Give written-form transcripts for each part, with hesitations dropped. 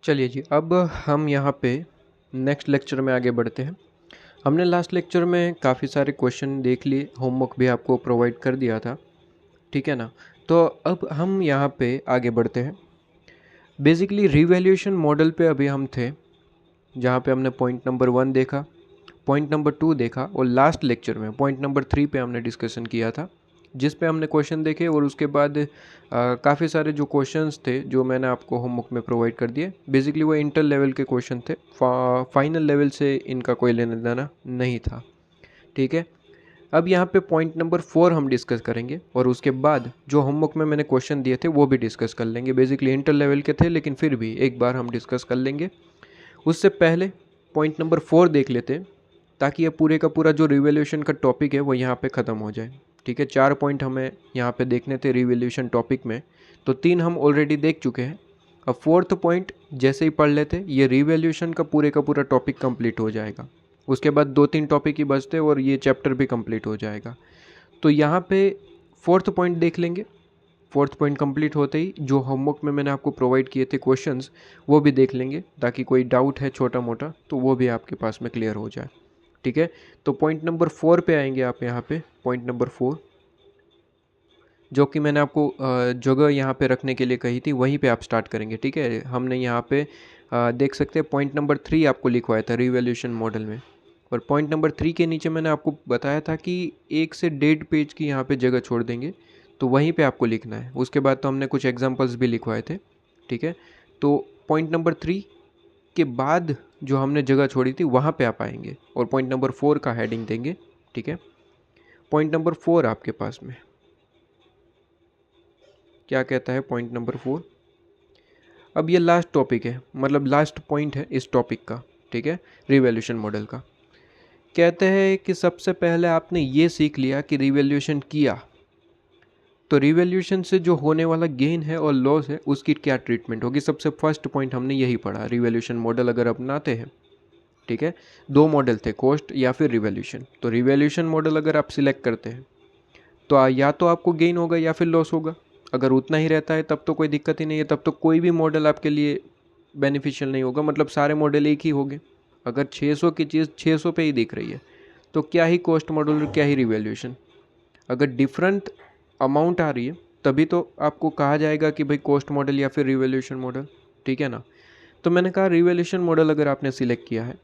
चलिए जी, अब हम यहाँ पे नेक्स्ट लेक्चर में आगे बढ़ते हैं। हमने लास्ट लेक्चर में काफ़ी सारे क्वेश्चन देख लिए, होमवर्क भी आपको प्रोवाइड कर दिया था, ठीक है ना। तो अब हम यहाँ पे आगे बढ़ते हैं। बेसिकली रिवैल्यूएशन मॉडल पे अभी हम थे, जहाँ पे हमने पॉइंट नंबर 1 देखा, पॉइंट नंबर 2 देखा और लास्ट लेक्चर में पॉइंट नंबर 3 पे हमने डिस्कशन किया था, जिस पे हमने क्वेश्चन देखे और उसके बाद काफ़ी सारे जो क्वेश्चंस थे जो मैंने आपको होमवर्क में प्रोवाइड कर दिए, बेसिकली वो इंटर लेवल के क्वेश्चन थे। फाइनल लेवल से इनका कोई लेना देना नहीं था, ठीक है। अब यहाँ पे पॉइंट नंबर 4 हम डिस्कस करेंगे और उसके बाद जो होमवर्क में मैंने क्वेश्चन दिए थे वो भी डिस्कस कर लेंगे। बेसिकली इंटर लेवल के थे लेकिन फिर भी एक बार हम डिस्कस कर लेंगे। उससे पहले पॉइंट नंबर 4 देख लेते हैं, ताकि ये पूरे का पूरा जो रिवैल्यूएशन का टॉपिक है वो यहाँ पे ख़त्म हो जाए, ठीक है। 4 पॉइंट हमें यहाँ पे देखने थे रिवैल्यूएशन टॉपिक में, तो 3 हम ऑलरेडी देख चुके हैं। अब 4th पॉइंट जैसे ही पढ़ लेते, ये रिवैल्यूएशन का पूरा टॉपिक कंप्लीट हो जाएगा। उसके बाद 2-3 टॉपिक ही बचते और ये चैप्टर भी कंप्लीट हो जाएगा। तो यहाँ पे 4th पॉइंट देख लेंगे। 4th पॉइंट कंप्लीट होते ही जो होमवर्क में मैंने आपको प्रोवाइड किए थे क्वेश्चंस, वो भी देख लेंगे, ताकि कोई डाउट है छोटा मोटा तो वो भी आपके पास में क्लियर हो जाए, ठीक है। तो पॉइंट नंबर 4 पे आएंगे आप। यहाँ पे पॉइंट नंबर 4 जो कि मैंने आपको जगह यहाँ पे रखने के लिए कही थी, वहीं पे आप स्टार्ट करेंगे, ठीक है। हमने यहाँ पे देख सकते हैं पॉइंट नंबर 3 आपको लिखवाया था रिवैल्यूएशन मॉडल में, और पॉइंट नंबर 3 के नीचे मैंने आपको बताया था कि 1 से 1.5 पेज की यहाँ पे जगह छोड़ देंगे, तो वहीं पे आपको लिखना है। उसके बाद तो हमने कुछ एग्जांपल्स भी लिखवाए थे, ठीक है। तो पॉइंट नंबर 3 के बाद जो हमने जगह छोड़ी थी वहाँ पे आप आएंगे और पॉइंट नंबर 4 का हेडिंग देंगे, ठीक है। पॉइंट नंबर 4 आपके पास में क्या कहता है? पॉइंट नंबर 4, अब ये लास्ट टॉपिक है, मतलब लास्ट पॉइंट है इस टॉपिक का, ठीक है, रिवैल्यूएशन मॉडल का। कहते हैं कि सबसे पहले आपने ये सीख लिया कि रिवैल्यूएशन किया, तो रिवैल्यूएशन से जो होने वाला गेन है और लॉस है उसकी क्या ट्रीटमेंट होगी। सबसे फर्स्ट पॉइंट हमने यही पढ़ा। रिवैल्यूएशन मॉडल अगर अपनाते हैं, ठीक है, 2 मॉडल थे, कॉस्ट या फिर रिवैल्यूएशन। तो रिवैल्यूएशन मॉडल अगर आप सिलेक्ट करते हैं तो या तो आपको गेन होगा या फिर लॉस होगा। अगर उतना ही रहता है तब तो कोई दिक्कत ही नहीं है, तब तो कोई भी मॉडल आपके लिए बेनिफिशियल नहीं होगा, मतलब सारे मॉडल एक ही होंगे। अगर 600 की चीज़ 600 पे ही दिख रही है तो क्या ही कॉस्ट मॉडल और क्या ही रिवैल्यूएशन। अगर डिफरेंट अमाउंट आ रही है तभी तो आपको कहा जाएगा कि भाई कॉस्ट मॉडल या फिर रिवैल्यूएशन मॉडल, ठीक है ना। तो मैंने कहा रिवैल्यूएशन मॉडल अगर आपने सिलेक्ट किया है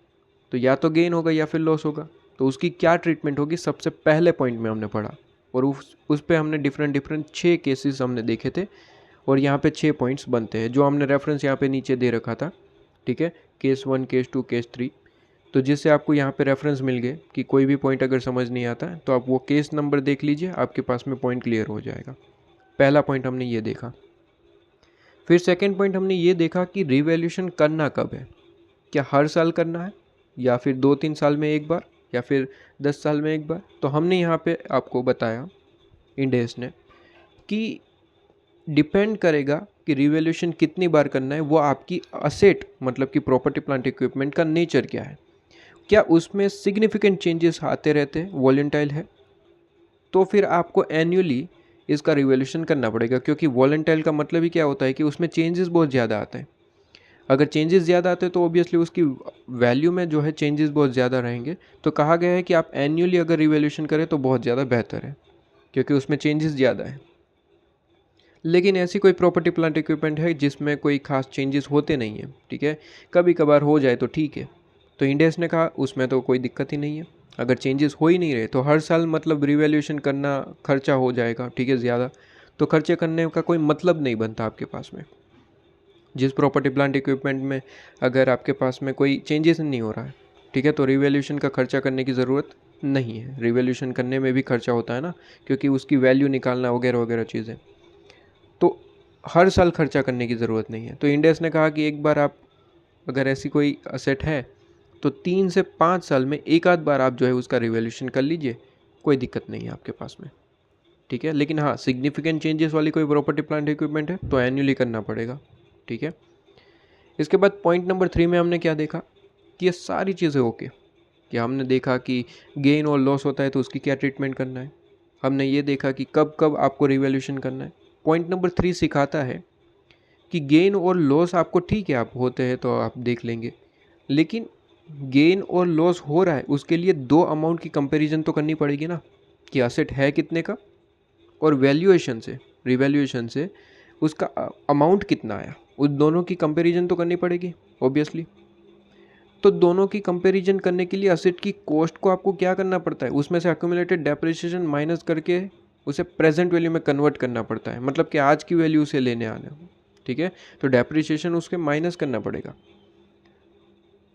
तो या तो गेन होगा या फिर लॉस होगा। तो उसकी क्या ट्रीटमेंट होगी सबसे पहले पॉइंट में हमने पढ़ा, और उस पे हमने डिफरेंट 6 केसेस हमने देखे थे, और यहाँ पे 6 पॉइंट्स बनते हैं जो हमने रेफरेंस यहाँ पे नीचे दे रखा था, ठीक है। केस 1, केस 2, केस 3, तो जिससे आपको यहाँ पे रेफरेंस मिल गए कि कोई भी पॉइंट अगर समझ नहीं आता है तो आप वो केस नंबर देख लीजिए, आपके पास में पॉइंट क्लियर हो जाएगा। पहला पॉइंट हमने ये देखा। फिर सेकेंड पॉइंट हमने ये देखा कि रिवैल्यूएशन करना कब है, क्या हर साल करना है या फिर 2-3 साल में एक बार या फिर 10 साल में एक बार। तो हमने यहाँ पे आपको बताया इंडेस ने कि डिपेंड करेगा कि रिवैल्यूएशन कितनी बार करना है, वो आपकी असेट मतलब कि प्रॉपर्टी प्लांट इक्विपमेंट का नेचर क्या है, क्या उसमें सिग्निफिकेंट चेंजेस आते रहते हैं, वॉलेंटाइल है, तो फिर आपको एनुअली इसका रिवैल्यूएशन करना पड़ेगा। क्योंकि वॉलेंटाइल का मतलब ही क्या होता है कि उसमें चेंजेस बहुत ज़्यादा आते हैं। अगर चेंजेस ज़्यादा आते हैं तो ऑब्वियसली उसकी वैल्यू में जो है चेंजेस बहुत ज़्यादा रहेंगे। तो कहा गया है कि आप एनुअली अगर रिवैल्यूएशन करें तो बहुत ज़्यादा बेहतर है, क्योंकि उसमें चेंजेस ज़्यादा है। लेकिन ऐसी कोई प्रॉपर्टी प्लांट इक्विपमेंट है जिसमें कोई खास चेंजेस होते नहीं है, ठीक है, कभी कभार हो जाए तो ठीक है। तो इंडेस ने कहा उसमें तो कोई दिक्कत ही नहीं है। अगर चेंजेस हो ही नहीं रहे तो हर साल मतलब रिवैल्यूएशन करना खर्चा हो जाएगा, ठीक है, ज़्यादा। तो खर्चे करने का कोई मतलब नहीं बनता आपके पास में। जिस प्रॉपर्टी प्लांट इक्विपमेंट में अगर आपके पास में कोई चेंजेस नहीं हो रहा है, ठीक है, तो रिवैल्यूएशन का खर्चा करने की ज़रूरत नहीं है। रिवैल्यूएशन करने में भी खर्चा होता है ना, क्योंकि उसकी वैल्यू निकालना वगैरह वगैरह चीज़ें, तो हर साल खर्चा करने की ज़रूरत नहीं है। तो इंडेस ने कहा कि एक बार आप अगर ऐसी कोई असेट है तो 3 से 5 साल में एक आध बार आप जो है उसका रिवैल्यूएशन कर लीजिए, कोई दिक्कत नहीं है आपके पास में, ठीक है। लेकिन हाँ, सिग्निफिकेंट चेंजेस वाली कोई प्रॉपर्टी प्लांट इक्विपमेंट है तो एनुअली करना पड़ेगा, ठीक है। इसके बाद पॉइंट नंबर 3 में हमने क्या देखा कि ये सारी चीज़ें ओके, कि हमने देखा कि गेन और लॉस होता है तो उसकी क्या ट्रीटमेंट करना है। हमने ये देखा कि कब कब आपको रिवैल्यूएशन करना है। पॉइंट नंबर 3 सिखाता है कि गेन और लॉस आपको ठीक है, आप होते हैं तो आप देख लेंगे, लेकिन गेन और लॉस हो रहा है उसके लिए दो अमाउंट की कंपैरिजन तो करनी पड़ेगी ना, कि असेट है कितने का और वैल्यूएशन से, रिवैल्यूएशन से उसका अमाउंट कितना आया, उस दोनों की कंपैरिजन तो करनी पड़ेगी ऑब्वियसली। तो दोनों की कंपैरिजन करने के लिए असेट की कॉस्ट को आपको क्या करना पड़ता है, उसमें से एक्यूमुलेटेड डेप्रिसिएशन माइनस करके उसे प्रेजेंट वैल्यू में कन्वर्ट करना पड़ता है, मतलब कि आज की वैल्यू से लेने आना, ठीक है। तो डेप्रिसिएशन उसके माइनस करना पड़ेगा,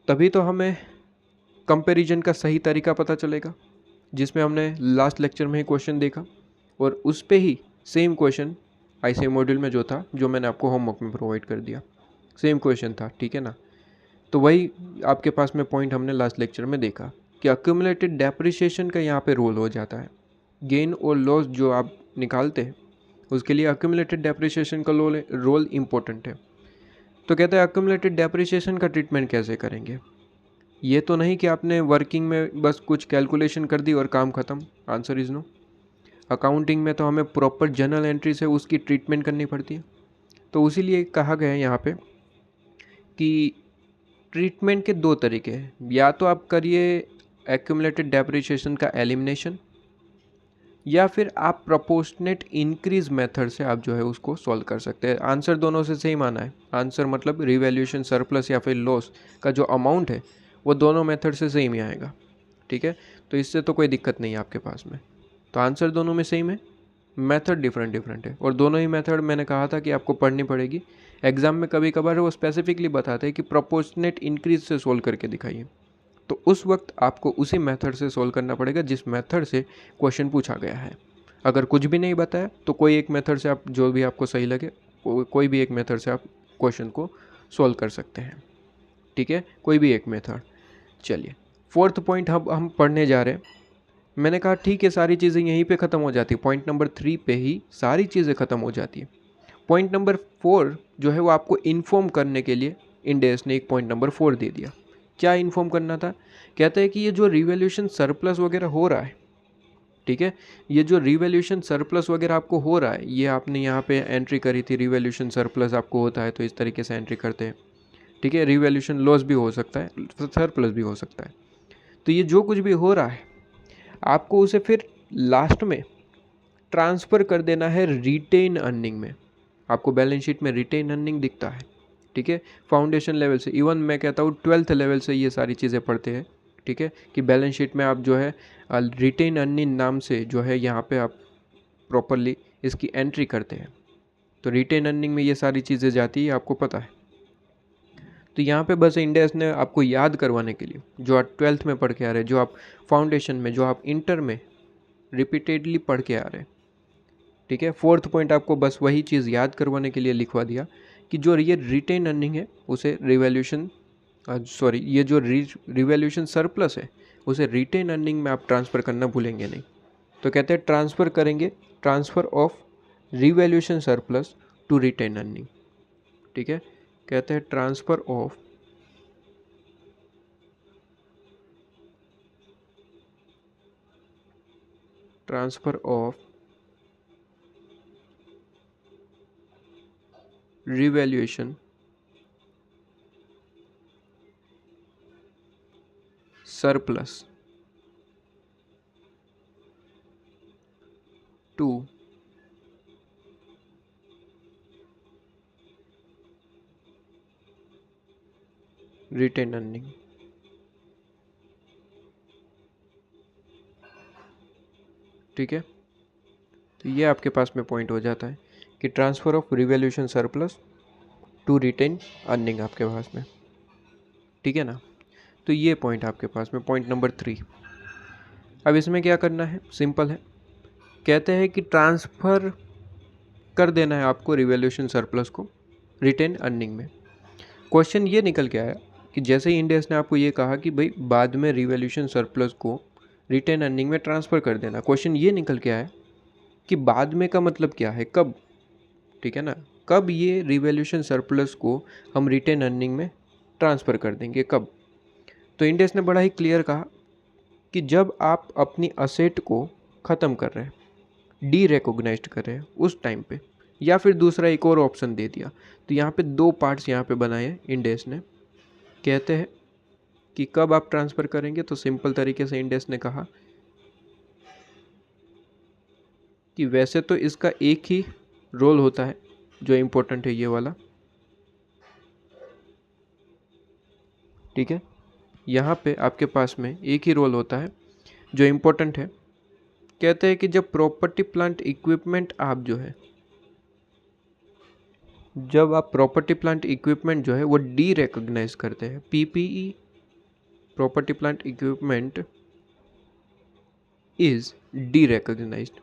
तभी तो हमें कंपैरिजन का सही तरीका पता चलेगा, जिसमें हमने लास्ट लेक्चर में ही क्वेश्चन देखा और उस पे ही सेम क्वेश्चन ICA मॉड्यूल में जो था, जो मैंने आपको होमवर्क में प्रोवाइड कर दिया, सेम क्वेश्चन था, ठीक है ना। तो वही आपके पास में पॉइंट हमने लास्ट लेक्चर में देखा कि अक्यूमुलेटेड डेप्रिसिएशन का यहाँ पे रोल हो जाता है। गेन और लॉस जो आप निकालते हैं उसके लिए अक्यूमुलेटेड डेप्रिसिएशन का रोल इम्पोर्टेंट है। तो कहते हैं अक्यूमुलेटेड डेप्रिसिएशन का ट्रीटमेंट कैसे करेंगे, ये तो नहीं कि आपने वर्किंग में बस कुछ कैलकुलेशन कर दी और काम ख़त्म, आंसर इज़ नो। अकाउंटिंग में तो हमें प्रॉपर जर्नल एंट्री से उसकी ट्रीटमेंट करनी पड़ती है। तो इसीलिए कहा गया है यहाँ पे कि ट्रीटमेंट के दो तरीके हैं, या तो आप करिए एक्यूमुलेटेड डेप्रिसिएशन का एलिमिनेशन, या फिर आप प्रोपोर्शनेट इंक्रीज मेथड से आप जो है उसको सॉल्व कर सकते हैं। आंसर दोनों से सेम आना है, आंसर मतलब रिवैल्यूएशन सरप्लस या फिर लॉस का जो अमाउंट है वो दोनों मेथड से सेम ही आएगा, ठीक है। तो इससे तो कोई दिक्कत नहीं है आपके पास में, तो आंसर दोनों में सेम है, मेथड डिफरेंट है। और दोनों ही मेथड मैंने कहा था कि आपको पढ़नी पड़ेगी, एग्जाम में कभी कभार वो स्पेसिफिकली बताते हैं कि प्रोपोर्शनेट इंक्रीज से सोल्व करके दिखाइए, तो उस वक्त आपको उसी मेथड से सोल्व करना पड़ेगा जिस मेथड से क्वेश्चन पूछा गया है। अगर कुछ भी नहीं बताया तो कोई एक मेथड से आप जो भी आपको सही लगे कोई भी एक मेथड से आप क्वेश्चन को सोल्व कर सकते हैं, ठीक है, कोई भी एक मेथड। चलिए फोर्थ पॉइंट हम पढ़ने जा रहे हैं। मैंने कहा ठीक है, सारी चीज़ें यहीं पे ख़त्म हो जाती है, पॉइंट नंबर 3 पे ही सारी चीज़ें ख़त्म हो जाती है। पॉइंट नंबर 4 जो है वो आपको इन्फॉर्म करने के लिए इंड AS ने एक पॉइंट नंबर 4 दे दिया। क्या इन्फॉर्म करना था, कहते हैं कि ये जो रिवैल्यूएशन सरप्लस वगैरह हो रहा है, ठीक है, ये जो रिवैल्यूएशन सरप्लस वगैरह आपको हो रहा है, ये आपने यहाँ पे एंट्री करी थी, रिवैल्यूएशन सरप्लस आपको होता है तो इस तरीके से एंट्री करते हैं, ठीक है। रिवैल्यूएशन लॉस भी हो सकता है, सरप्लस भी हो सकता है। तो ये जो कुछ भी हो रहा है आपको उसे फिर लास्ट में ट्रांसफ़र कर देना है रिटेन अर्निंग में। आपको बैलेंस शीट में रिटेन अर्निंग दिखता है, ठीक है, फाउंडेशन लेवल से, इवन मैं कहता हूँ 12th लेवल से ये सारी चीज़ें पढ़ते हैं, ठीक है, कि बैलेंस शीट में आप जो है रिटेन अर्निंग नाम से जो है यहाँ पे आप प्रॉपरली इसकी एंट्री करते हैं। तो रिटेन अर्निंग में ये सारी चीज़ें जाती है, आपको पता है। तो यहाँ पे बस इंड AS ने आपको याद करवाने के लिए, जो आप 12th में पढ़ के आ रहे हैं, जो आप फाउंडेशन में, जो आप इंटर में रिपीटेडली पढ़ के आ रहे हैं, ठीक है, फोर्थ पॉइंट आपको बस वही चीज़ याद करवाने के लिए लिखवा दिया कि जो ये रिटेन अर्निंग है उसे ये जो रिवैल्यूएशन सरप्लस है उसे रिटेन अर्निंग में आप ट्रांसफ़र करना भूलेंगे नहीं। तो कहते हैं ट्रांसफ़र करेंगे, transfer of revaluation surplus to retain earning, ठीक है, कहते हैं transfer of revaluation surplus to retain earning, ठीक है। तो ये आपके पास में पॉइंट हो जाता है कि transfer of revaluation surplus to retain earning आपके पास में, ठीक है ना। तो ये पॉइंट आपके पास में पॉइंट नंबर 3। अब इसमें क्या करना है, सिंपल है, कहते हैं कि ट्रांसफ़र कर देना है आपको रिवैल्यूएशन सरप्लस को रिटेन अर्निंग में। क्वेश्चन ये निकल के आया कि जैसे ही इंड AS ने आपको ये कहा कि भाई बाद में रिवैल्यूएशन सरप्लस को रिटेन अर्निंग में ट्रांसफ़र कर देना, क्वेश्चन ये निकल के आया कि बाद में का मतलब क्या है, कब, ठीक है ना, कब ये रिवैल्यूएशन सरप्लस को हम रिटेन अर्निंग में ट्रांसफ़र कर देंगे, कब। तो इंड AS ने बड़ा ही क्लियर कहा कि जब आप अपनी असेट को ख़त्म कर रहे हैं, डी रिकॉग्नाइज्ड कर रहे हैं, उस टाइम पे या फिर दूसरा एक और ऑप्शन दे दिया। तो यहाँ पे दो पार्ट्स यहाँ पे बनाए हैं इंडेस ने। कहते हैं कि कब आप ट्रांसफ़र करेंगे, तो सिंपल तरीके से इंडेस ने कहा कि वैसे तो इसका एक ही रोल होता है जो इम्पोर्टेंट है, ये वाला, ठीक है। यहाँ पे आपके पास में एक ही रोल होता है जो इम्पोर्टेंट है। कहते हैं कि जब प्रॉपर्टी प्लांट इक्विपमेंट आप जो है, जब आप प्रॉपर्टी प्लांट इक्विपमेंट जो है वो डी रिकॉग्नाइज करते हैं, PPE property plant equipment is derecognized,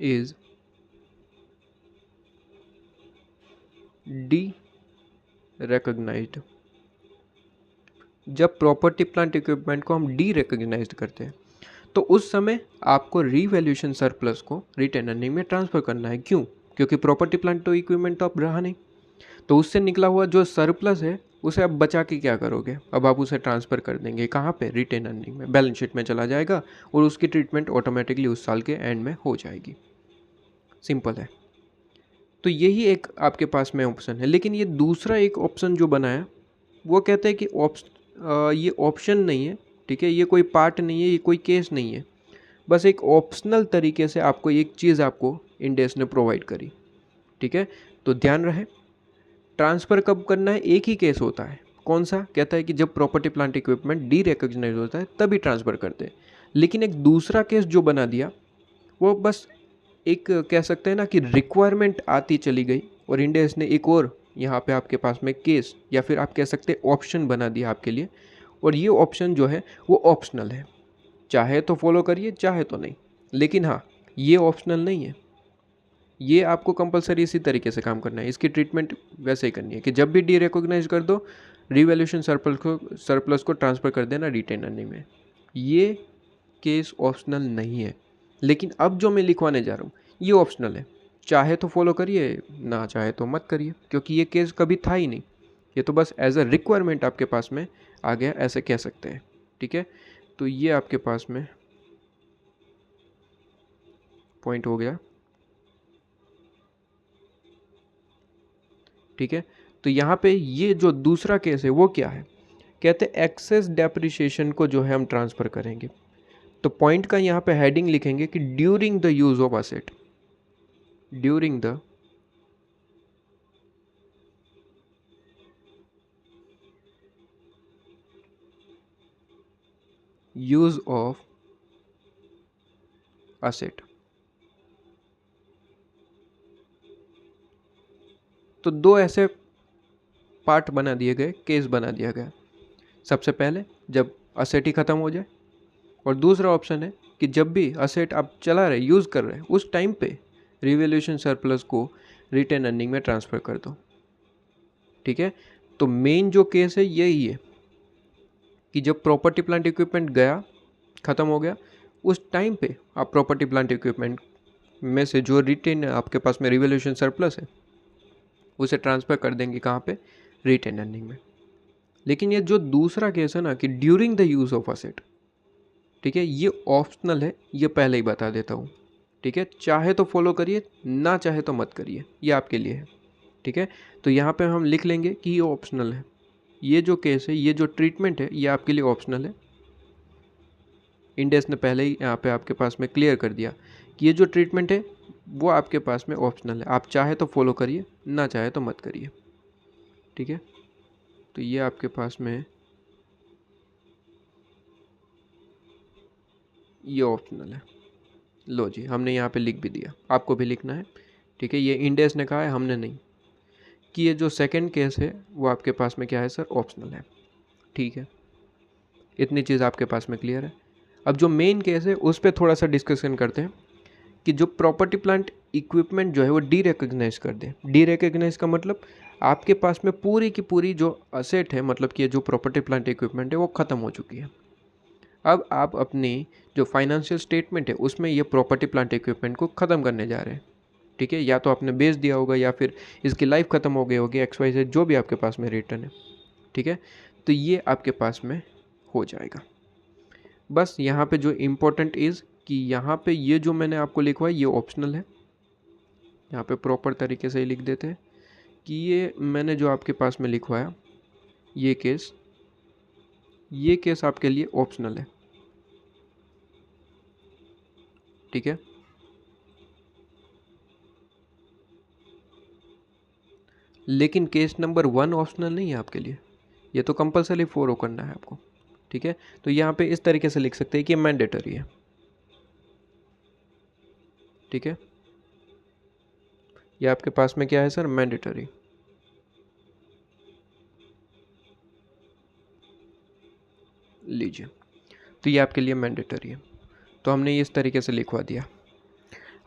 is derecognized. जब प्रॉपर्टी प्लांट इक्विपमेंट को हम डी रिकॉग्नाइज्ड करते हैं तो उस समय आपको रीवैल्यूएशन सरप्लस को रिटेन अर्निंग में ट्रांसफ़र करना है। क्यों? क्योंकि प्रॉपर्टी प्लांट तो इक्विपमेंट तो अब रहा नहीं, तो उससे निकला हुआ जो सरप्लस है उसे अब बचा के क्या करोगे, अब आप उसे ट्रांसफ़र कर देंगे कहाँ पे, रिटेन अर्निंग में, बैलेंस शीट में चला जाएगा और उसकी ट्रीटमेंट ऑटोमेटिकली उस साल के एंड में हो जाएगी। सिंपल है। तो यही एक आपके पास में ऑप्शन है। लेकिन ये दूसरा एक ऑप्शन जो बनाया वो कहते हैं कि ये ऑप्शन नहीं है, ठीक है, ये कोई पार्ट नहीं है, ये कोई केस नहीं है, बस एक ऑप्शनल तरीके से आपको एक चीज़ आपको इंडेस ने प्रोवाइड करी, ठीक है। तो ध्यान रहे, ट्रांसफ़र कब करना है, एक ही केस होता है। कौन सा? कहता है कि जब property plant equipment derecognize होता है तभी ट्रांसफ़र करते हैं। लेकिन एक दूसरा केस जो बना दिया वो बस एक कह सकते हैं ना कि रिक्वायरमेंट आती चली गई और इंडेस ने एक और यहाँ पे आपके पास में केस या फिर आप कह सकते हैं ऑप्शन बना दिया आपके लिए। और ये ऑप्शन जो है वो ऑप्शनल है, चाहे तो फॉलो करिए चाहे तो नहीं। लेकिन हाँ, ये ऑप्शनल नहीं है, ये आपको कंपलसरी इसी तरीके से काम करना है। इसकी ट्रीटमेंट वैसे ही करनी है कि जब भी डी रिकॉग्नाइज कर दो, रिवैल्यूएशन सरप्लस को ट्रांसफ़र कर देना रिटेन अर्निंग में। ये केस ऑप्शनल नहीं है। लेकिन अब जो मैं लिखवाने जा रहा हूँ ये ऑप्शनल है, चाहे तो फॉलो करिए, ना चाहे तो मत करिए, क्योंकि ये केस कभी था ही नहीं। ये तो बस एज अ रिक्वायरमेंट आपके पास में आ गया, ऐसे कह सकते हैं, ठीक है। तो ये आपके पास में पॉइंट हो गया, ठीक है। तो यहाँ पे ये जो दूसरा केस है वो क्या है, कहते हैं एक्सेस डेप्रिसिएशन को जो है हम ट्रांसफ़र करेंगे। तो पॉइंट का यहाँ पे हेडिंग लिखेंगे कि during the use of asset, during the use of asset. तो दो ऐसे पार्ट बना दिए गए, केस बना दिया गया। सबसे पहले जब असेट ही ख़त्म हो जाए, और दूसरा ऑप्शन है कि जब भी असेट आप चला रहे, यूज़ कर रहे हैं, उस टाइम पे रिवैल्यूएशन सरप्लस को रिटेन अर्निंग में ट्रांसफ़र कर दो, ठीक है। तो मेन जो केस है यही है कि जब प्रॉपर्टी प्लांट इक्विपमेंट गया, ख़त्म हो गया, उस टाइम पे आप प्रॉपर्टी प्लांट इक्विपमेंट में से जो रिटेन आपके पास में रिवैल्यूएशन सरप्लस है उसे ट्रांसफ़र कर देंगे कहाँ पे, रिटेन अर्निंग में। लेकिन ये जो दूसरा केस है ना कि during the use of asset, ठीक है, ये ऑप्शनल है, ये पहले ही बता देता हूँ, ठीक है। चाहे तो फॉलो करिए, ना चाहे तो मत करिए, ये आपके लिए है, ठीक है। तो यहाँ पे हम लिख लेंगे कि ये ऑप्शनल है। ये जो केस है, ये जो ट्रीटमेंट है, ये आपके लिए ऑप्शनल है। इंडेस ने पहले ही यहाँ पे आपके पास में क्लियर कर दिया कि ये जो ट्रीटमेंट है वो आपके पास में ऑप्शनल है, आप चाहे तो फॉलो करिए, ना चाहे तो मत करिए, ठीक है। तो ये आपके पास में ये ऑप्शनल है। लो जी, हमने यहाँ पे लिख भी दिया, आपको भी लिखना है, ठीक है। ये इंडेस ने कहा है, हमने नहीं, कि ये जो सेकंड केस है वो आपके पास में क्या है सर, ऑप्शनल है, ठीक है। इतनी चीज़ आपके पास में क्लियर है। अब जो मेन केस है उस पर थोड़ा सा डिस्कशन करते हैं कि जो प्रॉपर्टी प्लांट इक्विपमेंट जो है वो डी रिकॉग्नाइज कर दे। डी रिकॉग्नाइज का मतलब आपके पास में पूरी की पूरी जो असेट है, मतलब कि जो प्रॉपर्टी प्लांट इक्विपमेंट है वो ख़त्म हो चुकी है। अब आप अपनी जो फाइनेंशियल स्टेटमेंट है उसमें ये प्रॉपर्टी प्लांट इक्विपमेंट को ख़त्म करने जा रहे हैं, ठीक है। या तो आपने बेच दिया होगा या फिर इसकी लाइफ ख़त्म हो गई होगी, XYZ जो भी आपके पास में रिटर्न है, ठीक है। तो ये आपके पास में हो जाएगा। बस यहाँ पे जो इम्पोर्टेंट इज़ कि यहाँ पे ये जो मैंने आपको लिखवा है ये ऑप्शनल है, यहाँ पे प्रॉपर तरीके से ही लिख देते हैं कि ये मैंने जो आपके पास में लिखवाया ये केस आपके लिए ऑप्शनल है, ठीक है। लेकिन केस नंबर 1 ऑप्शनल नहीं है आपके लिए, ये तो कंपलसरी फॉलो करना है आपको, ठीक है। तो यहाँ पे इस तरीके से लिख सकते हैं कि ये मैंडेटरी है, ठीक है। ये आपके पास में क्या है सर, मैंडेटरी। लीजिए, तो ये आपके लिए मैंडेटरी है, तो हमने ये इस तरीके से लिखवा दिया।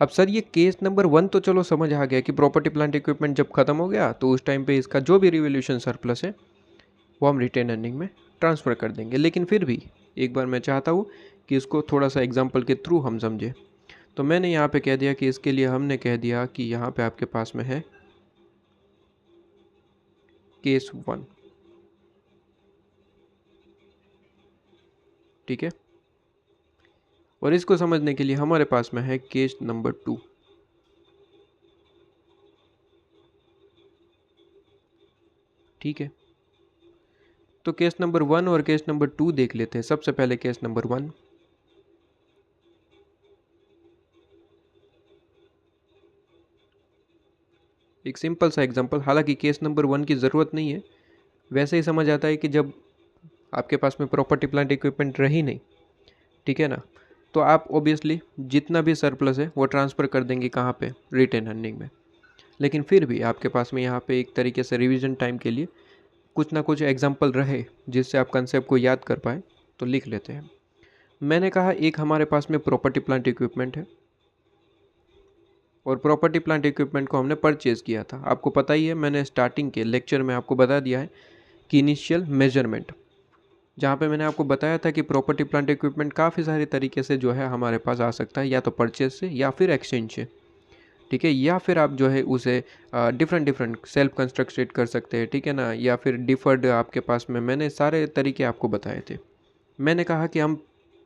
अब सर ये केस नंबर 1 तो चलो समझ आ गया कि प्रॉपर्टी प्लांट इक्विपमेंट जब खत्म हो गया तो उस टाइम पे इसका जो भी रिवोल्यूशन सरप्लस है वो हम रिटेन अर्निंग में ट्रांसफ़र कर देंगे। लेकिन फिर भी एक बार मैं चाहता हूँ कि इसको थोड़ा सा एग्जांपल के थ्रू हम समझें। तो मैंने यहाँ पे कह दिया कि इसके लिए हमने कह दिया कि यहाँ पे आपके पास में है केस 1, ठीक है। और इसको समझने के लिए हमारे पास में है केस नंबर 2, ठीक है। तो केस नंबर 1 और केस नंबर 2 देख लेते हैं। सबसे पहले केस नंबर 1, एक सिंपल सा एग्जांपल, हालांकि केस नंबर 1 की ज़रूरत नहीं है, वैसे ही समझ आता है कि जब आपके पास में प्रॉपर्टी प्लांट इक्विपमेंट रही नहीं, ठीक है ना, तो आप ऑब्वियसली जितना भी सरप्लस है वो ट्रांसफ़र कर देंगे कहाँ पे, रिटेन अर्निंग में। लेकिन फिर भी आपके पास में यहाँ पे एक तरीके से रिवीजन टाइम के लिए कुछ ना कुछ एग्जांपल रहे जिससे आप कंसेप्ट को याद कर पाए, तो लिख लेते हैं। मैंने कहा एक हमारे पास में प्रॉपर्टी प्लांट इक्विपमेंट है और प्रॉपर्टी प्लांट इक्विपमेंट को हमने परचेज़ किया था। आपको पता ही है, मैंने स्टार्टिंग के लेक्चर में आपको बता दिया है कि इनिशियल मेजरमेंट, जहाँ पे मैंने आपको बताया था कि प्रॉपर्टी प्लांट इक्विपमेंट काफ़ी सारे तरीके से जो है हमारे पास आ सकता है, या तो परचेज से या फिर एक्सचेंज से, ठीक है। या फिर आप जो है उसे डिफरेंट सेल्फ कंस्ट्रक्टेड कर सकते हैं, ठीक है ना, या फिर डिफर्ड आपके पास में, मैंने सारे तरीके आपको बताए थे। मैंने कहा कि हम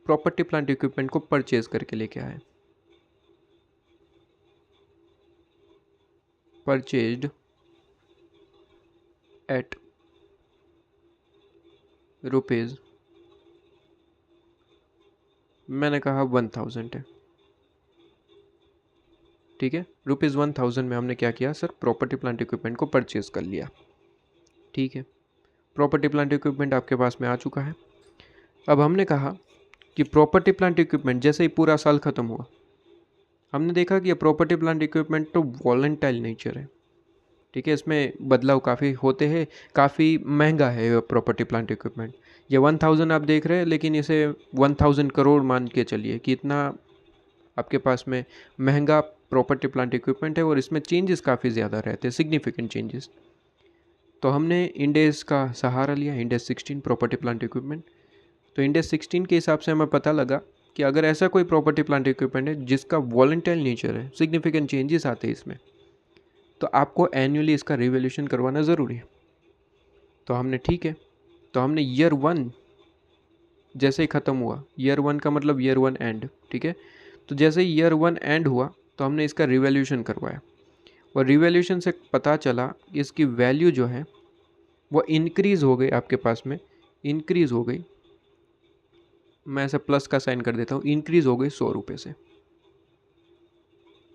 प्रॉपर्टी प्लांट इक्विपमेंट को परचेज करके लेके आए, परचेज्ड एट रुपीज़, मैंने कहा 1000 है, ठीक है। ₹1000 में हमने क्या किया सर, प्रॉपर्टी प्लांट इक्विपमेंट को परचेज कर लिया, ठीक है। प्रॉपर्टी प्लांट इक्विपमेंट आपके पास में आ चुका है। अब हमने कहा कि प्रॉपर्टी प्लांट इक्विपमेंट जैसे ही पूरा साल ख़त्म हुआ, हमने देखा कि ये प्रॉपर्टी प्लांट इक्विपमेंट तो वॉलेंटाइल नेचर है, ठीक है। इसमें बदलाव काफ़ी होते हैं, काफ़ी महंगा है ये प्रॉपर्टी प्लांट इक्विपमेंट। ये 1000 आप देख रहे हैं, लेकिन इसे 1000 करोड़ मान के चलिए कि इतना आपके पास में महंगा प्रॉपर्टी प्लांट इक्विपमेंट है और इसमें चेंजेस काफ़ी ज़्यादा रहते हैं, सिग्निफिकेंट चेंजेस। तो हमने इंडेस का सहारा लिया, इंडेस 16 प्रॉपर्टी प्लांट इक्विपमेंट। तो इंडेस 16 के हिसाब से हमें पता लगा कि अगर ऐसा कोई प्रॉपर्टी प्लांट इक्विपमेंट है जिसका वॉलेंटाइल नेचर है, सिग्निफिकेंट चेंजेस आते हैं इसमें, तो आपको एनुअली इसका रिवैल्यूएशन करवाना ज़रूरी है। तो हमने ठीक है, तो हमने ईयर 1 जैसे ही ख़त्म हुआ, ईयर 1 का मतलब ईयर 1 एंड, ठीक है। तो जैसे ही ईयर 1 एंड हुआ तो हमने इसका रिवैल्यूएशन करवाया और रिवैल्यूएशन से पता चला कि इसकी वैल्यू जो है वो इंक्रीज़ हो गई, आपके पास में इंक्रीज़ हो गई, मैं ऐसे प्लस का साइन कर देता हूँ, इंक्रीज़ हो गई 100 रुपये से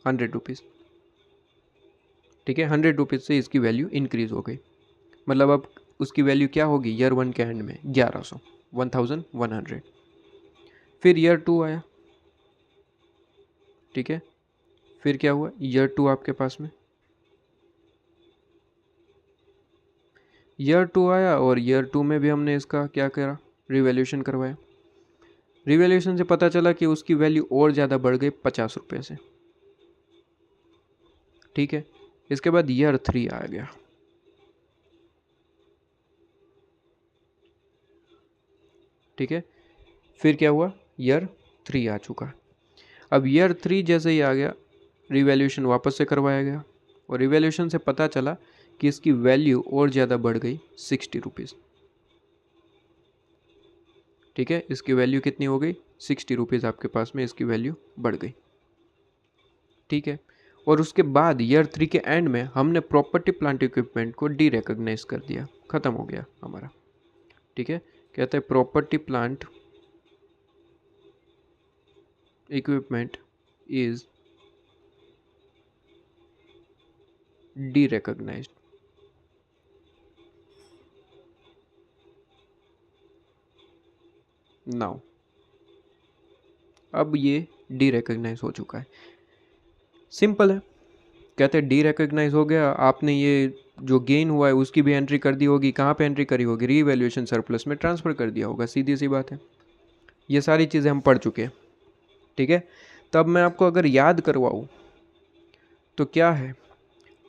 100 रुपीज़, ठीक है। 100 रुपीज़ से इसकी वैल्यू इंक्रीज़ हो गई, मतलब अब उसकी वैल्यू क्या होगी ईयर 1 के एंड में 1100, 1100। फिर ईयर 2 आया, ठीक है। फिर क्या हुआ, ईयर 2 आपके पास में, ईयर 2 आया और ईयर 2 में भी हमने इसका क्या करा, रिवैल्यूएशन करवाया। रिवैल्यूएशन से पता चला कि उसकी वैल्यू और ज़्यादा बढ़ गई 50 रुपये से, ठीक है। इसके बाद ईयर 3 आ गया, ठीक है। फिर क्या हुआ, ईयर 3 आ चुका। अब ईयर 3 जैसे ही आ गया, रिवैल्यूएशन वापस से करवाया गया और रिवैल्यूएशन से पता चला कि इसकी वैल्यू और ज़्यादा बढ़ गई 60 रुपीज़, ठीक है। इसकी वैल्यू कितनी हो गई, 60 रुपीज़ आपके पास में इसकी वैल्यू बढ़ गई, ठीक है। और उसके बाद ईयर 3 के एंड में हमने प्रॉपर्टी प्लांट इक्विपमेंट को डी रिकॉग्नाइज कर दिया, ख़त्म हो गया हमारा। ठीक है, कहते हैं property plant equipment is derecognized. Now अब ये डी रिकॉग्नाइज हो चुका है, सिंपल है। कहते हैं डी रिकॉग्नाइज हो गया, आपने ये जो गेन हुआ है उसकी भी एंट्री कर दी होगी, कहाँ पे एंट्री करी होगी, रीवैल्यूएशन सरप्लस में ट्रांसफ़र कर दिया होगा, सीधी सी बात है। ये सारी चीज़ें हम पढ़ चुके हैं। ठीक है, तब मैं आपको अगर याद करवाऊँ तो क्या है,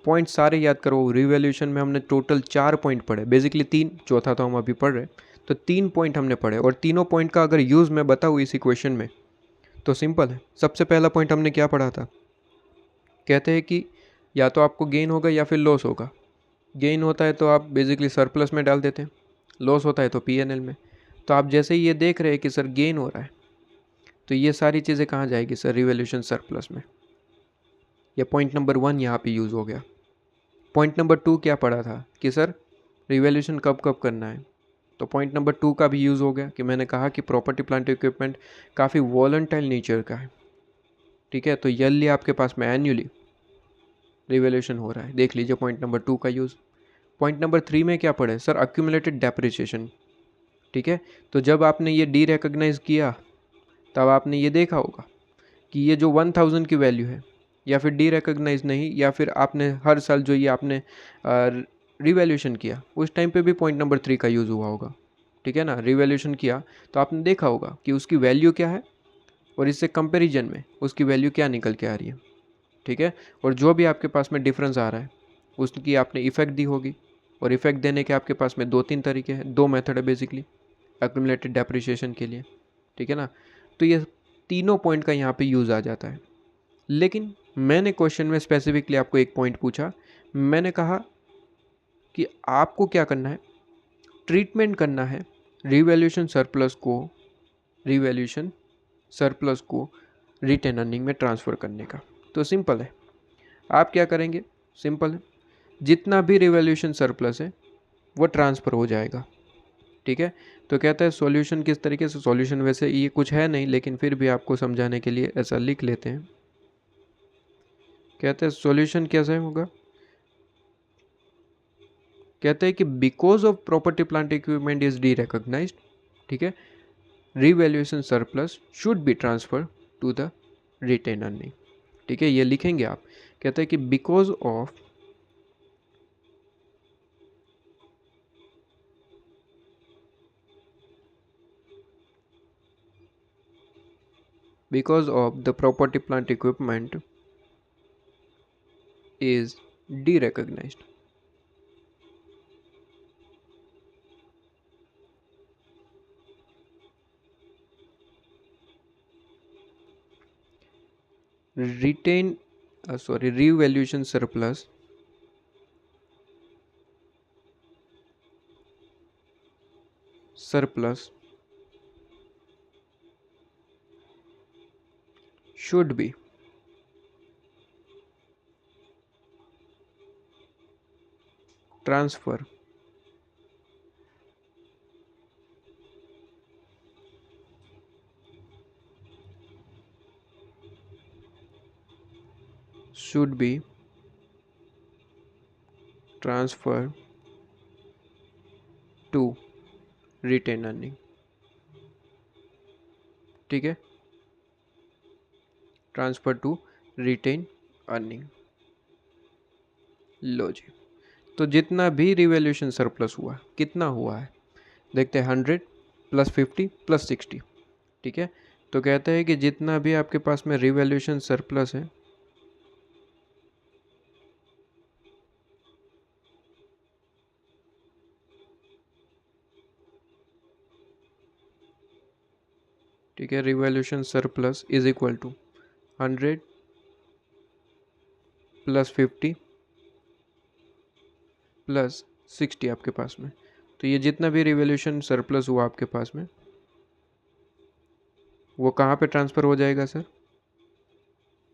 पॉइंट सारे याद करवाऊँ। रीवैल्यूएशन में हमने टोटल 4 पॉइंट पढ़े, बेसिकली 3, चौथा तो हम अभी पढ़ रहे, तो 3 पॉइंट हमने पढ़े। और तीनों पॉइंट का अगर यूज़ मैं बताऊँ इस इक्वेशन में तो सिंपल है। सबसे पहला पॉइंट हमने क्या पढ़ा था, कहते हैं कि या तो आपको गेन होगा या फिर लॉस होगा। गेन होता है तो आप बेसिकली सरप्लस में डाल देते हैं, लॉस होता है तो पीएनएल में। तो आप जैसे ही ये देख रहे हैं कि सर गेन हो रहा है तो ये सारी चीज़ें कहाँ जाएगी सर, रिवैल्यूएशन सरप्लस में। ये पॉइंट नंबर 1 यहाँ पे यूज़ हो गया। पॉइंट नंबर 2 क्या पढ़ा था कि सर रिवैल्यूएशन कब कब करना है, तो पॉइंट नंबर 2 का भी यूज़ हो गया कि मैंने कहा कि प्रॉपर्टी प्लांट इक्विपमेंट काफ़ी वॉलंटाइल नेचर का है। ठीक है, तो ईयरली आपके पास में एन्युअली रिवैल्यूएशन हो रहा है, देख लीजिए पॉइंट नंबर 2 का यूज़। पॉइंट नंबर 3 में क्या पढ़े सर, अक्यूमुलेटेड डेप्रिसिएशन। ठीक है, तो जब आपने ये डी रिकॉग्नाइज किया तब आपने ये देखा होगा कि ये जो 1000 की वैल्यू है, या फिर डी रिकॉग्नाइज नहीं, या फिर आपने हर साल जो ये आपने रिवैल्यूएशन किया उस टाइम पे भी पॉइंट नंबर 3 का यूज़ हुआ होगा। ठीक है ना, रिवैल्यूएशन किया तो आपने देखा होगा कि उसकी वैल्यू क्या है और इससे कंपैरिजन में उसकी वैल्यू क्या निकल के आ रही है। ठीक है, और जो भी आपके पास में डिफरेंस आ रहा है उसकी आपने इफ़ेक्ट दी होगी, और इफ़ेक्ट देने के आपके पास में 2-3 तरीके हैं, 2 मेथड है बेसिकली एक्यूमुलेटेड डेप्रिसिएशन के लिए। ठीक है ना, तो ये तीनों पॉइंट का यहाँ पे यूज़ आ जाता है। लेकिन मैंने क्वेश्चन में स्पेसिफिकली आपको एक पॉइंट पूछा, मैंने कहा कि आपको क्या करना है, ट्रीटमेंट करना है रिवैल्यूएशन सरप्लस को रिटेन अर्निंग में ट्रांसफ़र करने का। तो सिंपल है, आप क्या करेंगे, सिंपल है, जितना भी रिवैल्यूएशन सरप्लस है वो ट्रांसफ़र हो जाएगा। ठीक है, तो कहता है सॉल्यूशन किस तरीके से, सॉल्यूशन वैसे ये कुछ है नहीं लेकिन फिर भी आपको समझाने के लिए ऐसा लिख लेते हैं। कहते हैं सॉल्यूशन कैसे होगा, कहते हैं कि because of property plant equipment is derecognized, ठीक है, revaluation surplus should be transfer to the retain earning. ठीक है, ये लिखेंगे आप। कहते हैं कि because of the property plant equipment is derecognized. Revaluation surplus should be transfer to retain earning। ठीक है, ट्रांसफर टू रिटेन अर्निंग। लो जी, तो जितना भी रिवैल्यूएशन सरप्लस हुआ, कितना हुआ है देखते हैं, 100 + 50 + 60। ठीक है, तो कहते हैं कि जितना भी आपके पास में रिवैल्यूएशन सरप्लस है ठीक है, revaluation surplus is equal to 100 + 50 + 60 आपके पास में। तो ये जितना भी रिवैल्यूएशन सरप्लस हुआ आपके पास में वो कहाँ पे ट्रांसफ़र हो जाएगा सर,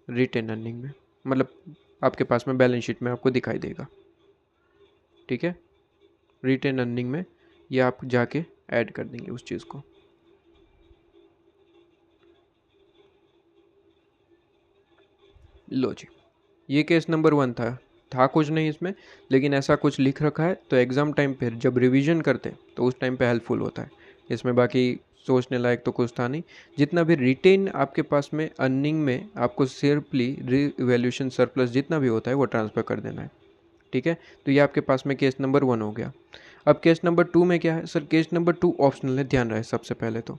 रिटेन अर्निंग में। मतलब आपके पास में बैलेंस शीट में आपको दिखाई देगा, ठीक है। रिटेन अर्निंग में ये आप जाके ऐड कर देंगे उस चीज़ को। लो जी, ये केस नंबर 1 था कुछ नहीं इसमें, लेकिन ऐसा कुछ लिख रखा है तो एग्ज़ाम टाइम पर जब रिवीजन करते हैं तो उस टाइम पे हेल्पफुल होता है। इसमें बाकी सोचने लायक तो कुछ था नहीं। जितना भी रिटेन आपके पास में अर्निंग में आपको सिंपली रिवैल्यूएशन सरप्लस जितना भी होता है वो ट्रांसफ़र कर देना है, ठीक है। तो ये आपके पास में केस नंबर 1 हो गया। अब केस नंबर 2 में क्या है सर? केस नंबर 2 ऑप्शनल है, ध्यान रहे सबसे पहले तो।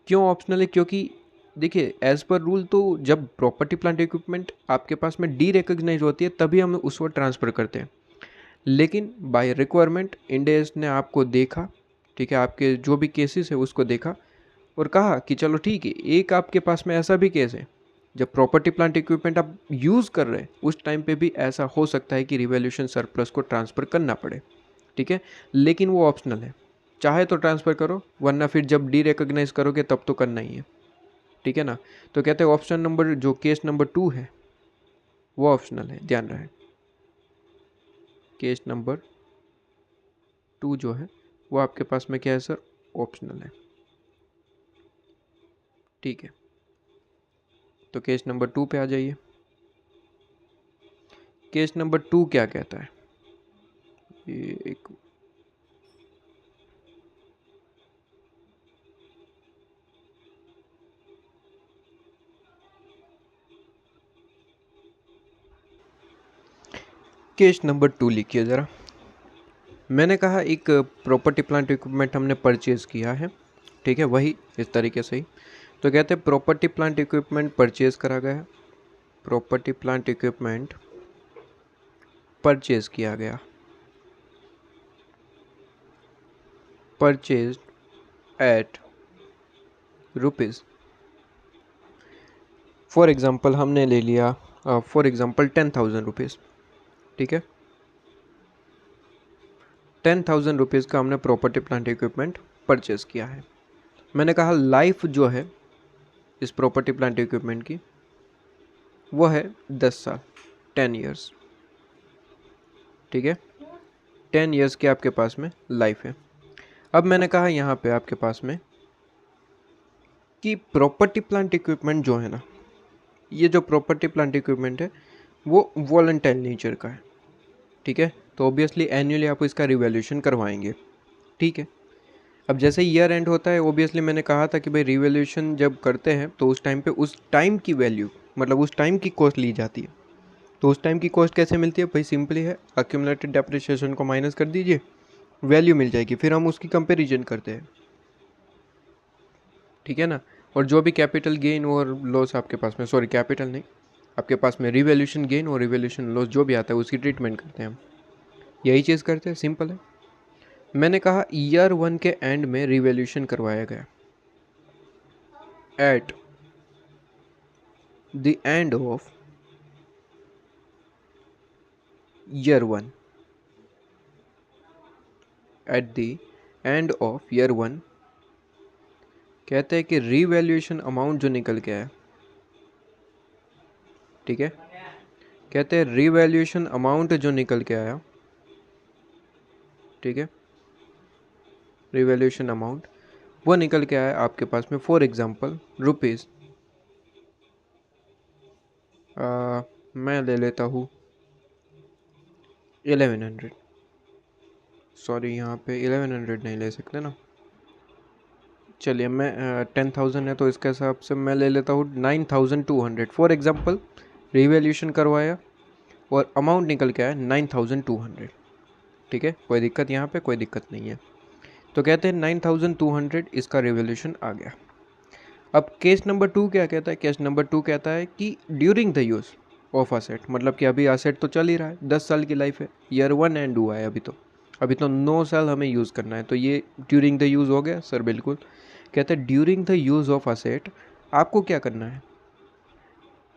क्यों ऑप्शनल है? क्योंकि देखिए एज़ पर रूल तो जब प्रॉपर्टी प्लांट इक्विपमेंट आपके पास में डी रिकॉग्नाइज होती है तभी हम उस वक्त ट्रांसफ़र करते हैं, लेकिन बाय रिक्वायरमेंट इंडेस ने आपको देखा, ठीक है, आपके जो भी केसेस है उसको देखा और कहा कि चलो ठीक है, एक आपके पास में ऐसा भी केस है जब प्रॉपर्टी प्लांट इक्विपमेंट आप यूज़ कर रहे हैं उस टाइम पे भी ऐसा हो सकता है कि रिवैल्यूएशन सरप्लस को ट्रांसफ़र करना पड़े, ठीक है, लेकिन वो ऑप्शनल है। चाहे तो ट्रांसफ़र करो, वरना फिर जब डी रिकॉग्नाइज करोगे तब तो करना ही है, ठीक है ना। तो कहते हैं ऑप्शन नंबर जो केस नंबर 2 है वो ऑप्शनल है, ध्यान रहे। केस नंबर 2 जो है वो आपके पास में क्या है सर? ऑप्शनल है, ठीक है। तो केस नंबर 2 पे आ जाइए। केस नंबर 2 क्या कहता है? ये एक केस नंबर 2 लिखिए ज़रा। मैंने कहा एक प्रॉपर्टी प्लांट इक्विपमेंट हमने परचेज़ किया है, ठीक है, वही इस तरीके से ही। तो कहते हैं प्रॉपर्टी प्लांट इक्विपमेंट परचेज़ करा गया है, प्रॉपर्टी प्लांट इक्विपमेंट परचेज़ किया गया, purchase at rupees, for example हमने ले लिया फॉर एग्ज़ाम्पल 10,000 रुपीज़, ठीक है। 10,000 रुपीज़ का हमने प्रॉपर्टी प्लांट इक्विपमेंट परचेज़ किया है। मैंने कहा लाइफ जो है इस प्रॉपर्टी प्लांट इक्विपमेंट की वो है 10 साल, 10 ईयर्स, ठीक है। 10 ईयर्स की आपके पास में लाइफ है। अब मैंने कहा यहाँ पे आपके पास में कि प्रॉपर्टी प्लांट इक्विपमेंट जो है ना, ये जो प्रॉपर्टी प्लांट इक्विपमेंट है वो वॉलंटाइल नेचर का है, ठीक है। तो ऑब्वियसली एनुअली आप इसका रिवैल्यूएशन करवाएंगे, ठीक है। अब जैसे ईयर एंड होता है, ऑब्वियसली मैंने कहा था कि भाई रिवैल्यूएशन जब करते हैं तो उस टाइम पे उस टाइम की वैल्यू मतलब उस टाइम की कॉस्ट ली जाती है। तो उस टाइम की कॉस्ट कैसे मिलती है? भाई सिंपली है, अक्यूमुलेटेड डेप्रिसिएशन को माइनस कर दीजिए, वैल्यू मिल जाएगी, फिर हम उसकी कंपेरिजन करते हैं, ठीक है ना। और जो भी कैपिटल गेन और लॉस आपके पास में, सॉरी कैपिटल नहीं, आपके पास में रिवैल्यूएशन गेन और रिवैल्यूएशन लॉस जो भी आता है उसकी ट्रीटमेंट करते हैं हम, यही चीज़ करते हैं, सिंपल है। मैंने कहा ईयर 1 के एंड में रिवैल्यूएशन करवाया गया, eight the end of year 1, eight the end of year 1 कहते हैं कि रिवैल्यूएशन अमाउंट जो निकल के आया, ठीक है, कहते हैं रिवैल्यूएशन अमाउंट जो निकल के आया, ठीक है, रिवैल्यूएशन अमाउंट वो निकल के आया आपके पास में फॉर एग्जांपल रुपीज़, मैं ले लेता हूँ 1100, सॉरी यहाँ पे 1100 नहीं ले सकते ना, चलिए मैं 10,000 है तो इसके हिसाब से मैं ले लेता हूँ 9,200 फॉर एग्जांपल। रिवैल्यूएशन करवाया और अमाउंट निकल के आया 9,200, ठीक है, कोई दिक्कत यहाँ पे? कोई दिक्कत नहीं है। तो कहते हैं 9,200 इसका रिवैल्यूएशन आ गया। अब केस नंबर 2 क्या कहता है? केस नंबर 2 कहता है कि during the use of asset, मतलब कि अभी असेट तो चल ही रहा है, 10 साल की लाइफ है, ईयर 1 एंड हुआ है, अभी तो 9 साल हमें यूज़ करना है, तो ये ड्यूरिंग द यूज़ हो गया सर, बिल्कुल। कहते हैं during the use of asset आपको क्या करना है?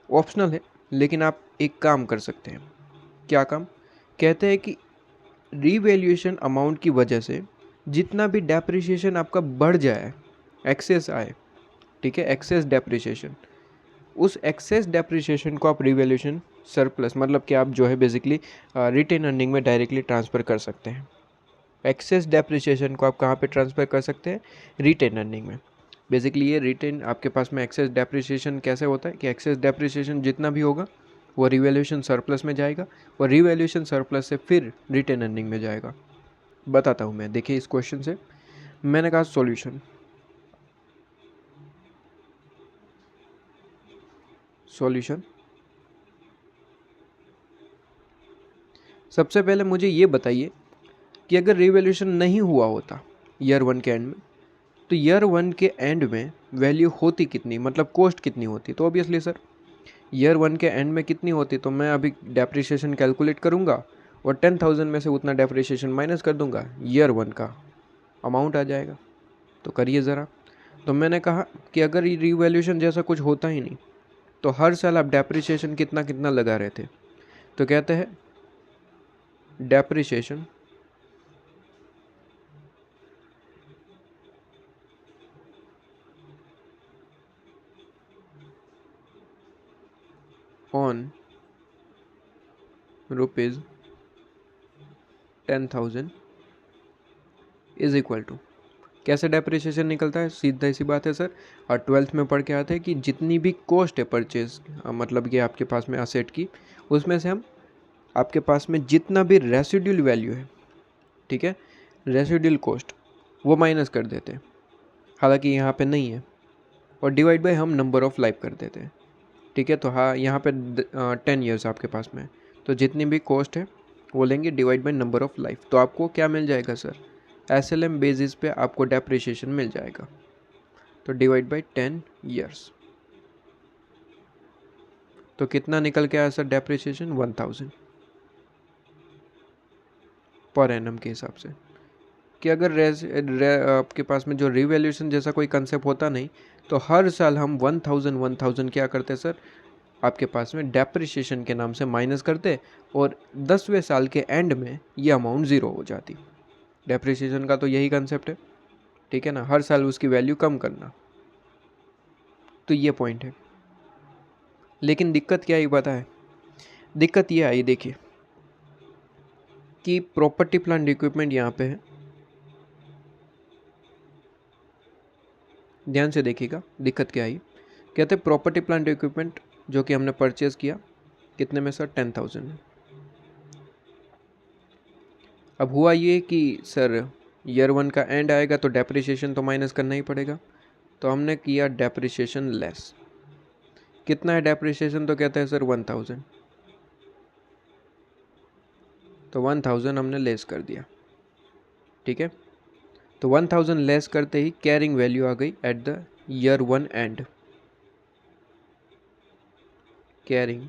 ऑप्शनल है, लेकिन आप एक काम कर सकते हैं। क्या काम? कहते हैं कि रीवैल्यूएशन अमाउंट की वजह से जितना भी डेप्रिसिएशन आपका बढ़ जाए, एक्सेस आए, ठीक है, एक्सेस डेप्रिसिएशन, उस एक्सेस डेप्रिसिएशन को आप रिवैल्यूएशन सरप्लस मतलब कि आप जो है बेसिकली रिटेन अर्निंग में डायरेक्टली ट्रांसफ़र कर सकते हैं। एक्सेस डेप्रिसिएशन को आप कहाँ पे ट्रांसफ़र कर सकते हैं? रिटेन अर्निंग में। बेसिकली ये रिटेन आपके पास में एक्सेस डेप्रिसिएशन कैसे होता है कि एक्सेस डेप्रिसिएशन जितना भी होगा वो रिवैल्यूएशन सरप्लस में जाएगा और रिवैल्यूएशन सरप्लस से फिर रिटेन अर्निंग में जाएगा। बताता हूँ मैं, देखिए इस क्वेश्चन से मैंने कहा सॉल्यूशन सबसे पहले मुझे ये बताइए कि अगर रिवैल्यूएशन नहीं हुआ होता ईयर 1 के एंड में, तो ईयर 1 के एंड में वैल्यू होती कितनी, मतलब कॉस्ट कितनी होती? तो ऑब्वियसली सर ईयर 1 के एंड में कितनी होती, तो मैं अभी डेप्रिसिएशन कैलकुलेट करूँगा और 10,000 में से उतना डेप्रिसिएशन माइनस कर दूंगा, ईयर 1 का अमाउंट आ जाएगा। तो करिए ज़रा। तो मैंने कहा कि अगर रिवैल्यूएशन जैसा कुछ होता ही नहीं तो हर साल आप डेप्रिसिएशन कितना कितना लगा रहे थे, तो कहते हैं depreciation on rupees 10,000 is equal to, कैसे डेप्रिसिएशन निकलता है? सीधा सी बात है सर, और 12th में पढ़ के आते हैं कि जितनी भी कॉस्ट है परचेज मतलब कि आपके पास में असेट की, उसमें से हम आपके पास में जितना भी रेसिडुअल वैल्यू है, ठीक है, रेसिडुअल कॉस्ट वो माइनस कर देते हैं, हालांकि यहाँ पे नहीं है, और डिवाइड बाय हम नंबर ऑफ लाइफ कर देते हैं, ठीक है। तो हाँ यहाँ पे 10 ईयर्स आपके पास में है, तो जितनी भी कॉस्ट है वो लेंगे divide by number of life, तो आपको क्या मिल जाएगा सर? SLM बेसिस पे आपको डेप्रिसिएशन मिल जाएगा, तो डिवाइड बाय 10 ईयर्स, तो कितना निकल के आया सर डेप्रिसिएशन? 1,000 पर एनम के हिसाब से। कि अगर आपके पास में जो रिवैल्यूएशन जैसा कोई कंसेप्ट होता नहीं तो हर साल हम 1,000 क्या करते सर, आपके पास में डेप्रिसिएशन के नाम से माइनस करते और 10वें साल के एंड में ये अमाउंट ज़ीरो हो जाती। डेप्रिसिएशन का तो यही कंसेप्ट है, ठीक है ना, हर साल उसकी वैल्यू कम करना, तो ये पॉइंट है। लेकिन दिक्कत क्या आई पता है? दिक्कत ये आई, देखिए कि प्रॉपर्टी प्लांट इक्विपमेंट यहाँ पे है, ध्यान से देखिएगा दिक्कत क्या आई। कहते हैं प्रॉपर्टी प्लांट इक्विपमेंट जो कि हमने परचेज किया कितने में सर? 10,000 में। अब हुआ ये कि सर ईयर 1 का एंड आएगा तो डेप्रिसिएशन तो माइनस करना ही पड़ेगा, तो हमने किया डेप्रिसिएशन लेस। कितना है डेप्रिसिएशन? तो कहते हैं सर 1,000, तो 1,000 हमने लेस कर दिया, ठीक है। तो 1,000 लेस करते ही कैरिंग वैल्यू आ गई at the year 1 and, carrying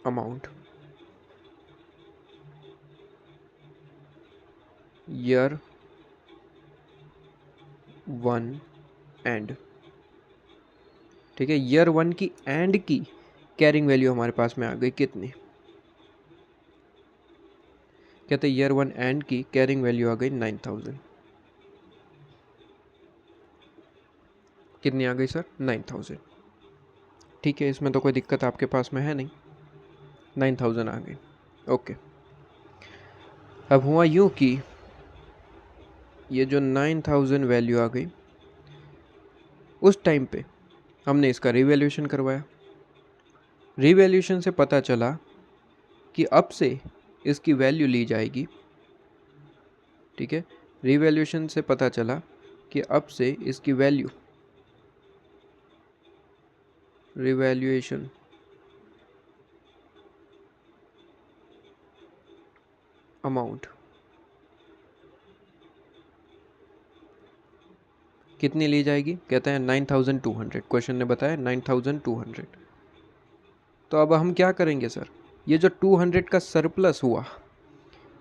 amount year 1 and, ठीक है। ईयर 1 की एंड की कैरिंग वैल्यू हमारे पास में आ गई कितनी? कहते हैं ईयर 1 एंड की कैरिंग वैल्यू आ गई 9,000। कितनी आ गई सर? 9,000, ठीक है। इसमें तो कोई दिक्कत आपके पास में है नहीं, 9,000 आ गई, ओके। अब हुआ यूँ कि ये जो 9,000 वैल्यू आ गई, उस टाइम पे हमने इसका रिवैल्यूएशन करवाया। रिवैल्यूएशन से पता चला कि अब से इसकी वैल्यू ली जाएगी, ठीक है। रिवैल्यूएशन से पता चला कि अब से इसकी वैल्यू, रिवैल्यूएशन अमाउंट कितनी ली जाएगी? कहते हैं 9,200, क्वेश्चन ने बताया 9,200। तो अब हम क्या करेंगे सर, ये जो 200 का सरप्लस हुआ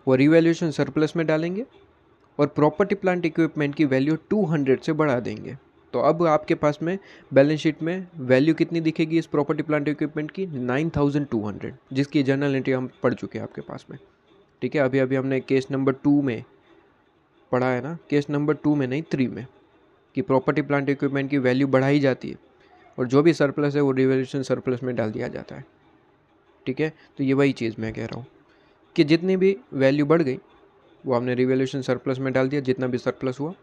वो रिवैल्यूएशन सरप्लस में डालेंगे और प्रॉपर्टी प्लांट इक्विपमेंट की वैल्यू 200 से बढ़ा देंगे। तो अब आपके पास में बैलेंस शीट में वैल्यू कितनी दिखेगी इस प्रॉपर्टी प्लांट इक्विपमेंट की? 9,200, जिसकी जर्नल एंट्री हम पढ़ चुके हैं आपके पास में, ठीक है। अभी अभी हमने केस नंबर 2 में पढ़ा है ना, केस नंबर 2 में नहीं 3 में, कि प्रॉपर्टी प्लांट इक्विपमेंट की वैल्यू बढ़ाई जाती है और जो भी सरप्लस है वो रिवैल्यूएशन सरप्लस में डाल दिया जाता है। ठीक है, तो ये वही चीज़ मैं कह रहा हूँ कि जितनी भी वैल्यू बढ़ गई वो हमने रिवैल्यूएशन सरप्लस में डाल दिया, जितना भी सरप्लस हुआ,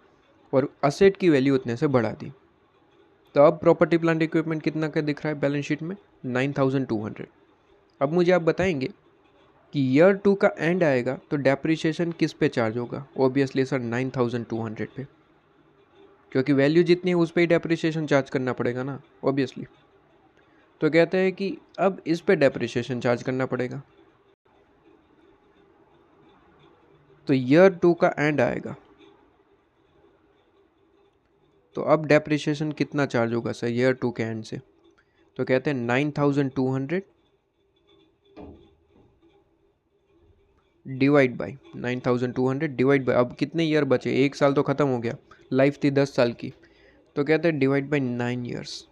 और असेट की वैल्यू उतने से बढ़ा दी। तो अब प्रॉपर्टी प्लांट इक्विपमेंट कितना का दिख रहा है बैलेंस शीट में? 9200। अब मुझे आप बताएंगे कि ईयर 2 का एंड आएगा तो डेप्रिसिएशन किस पे चार्ज होगा? ऑब्वियसली सर 9200 पे, क्योंकि वैल्यू जितनी है उस पर ही डेप्रिसिएशन चार्ज करना पड़ेगा ना, ऑब्वियसली। तो कहते हैं कि अब इस पे डेप्रिसिएशन चार्ज करना पड़ेगा। तो ईयर 2 का एंड आएगा तो अब डेप्रिसिएशन कितना चार्ज होगा सर ईयर 2 के एंड से? तो कहते हैं 9200 डिवाइड बाई 9200 डिवाइड बाई, अब कितने ईयर बचे? 1 साल तो ख़त्म हो गया, लाइफ थी 10 साल की, तो कहते हैं डिवाइड बाई 9 ईयर्स।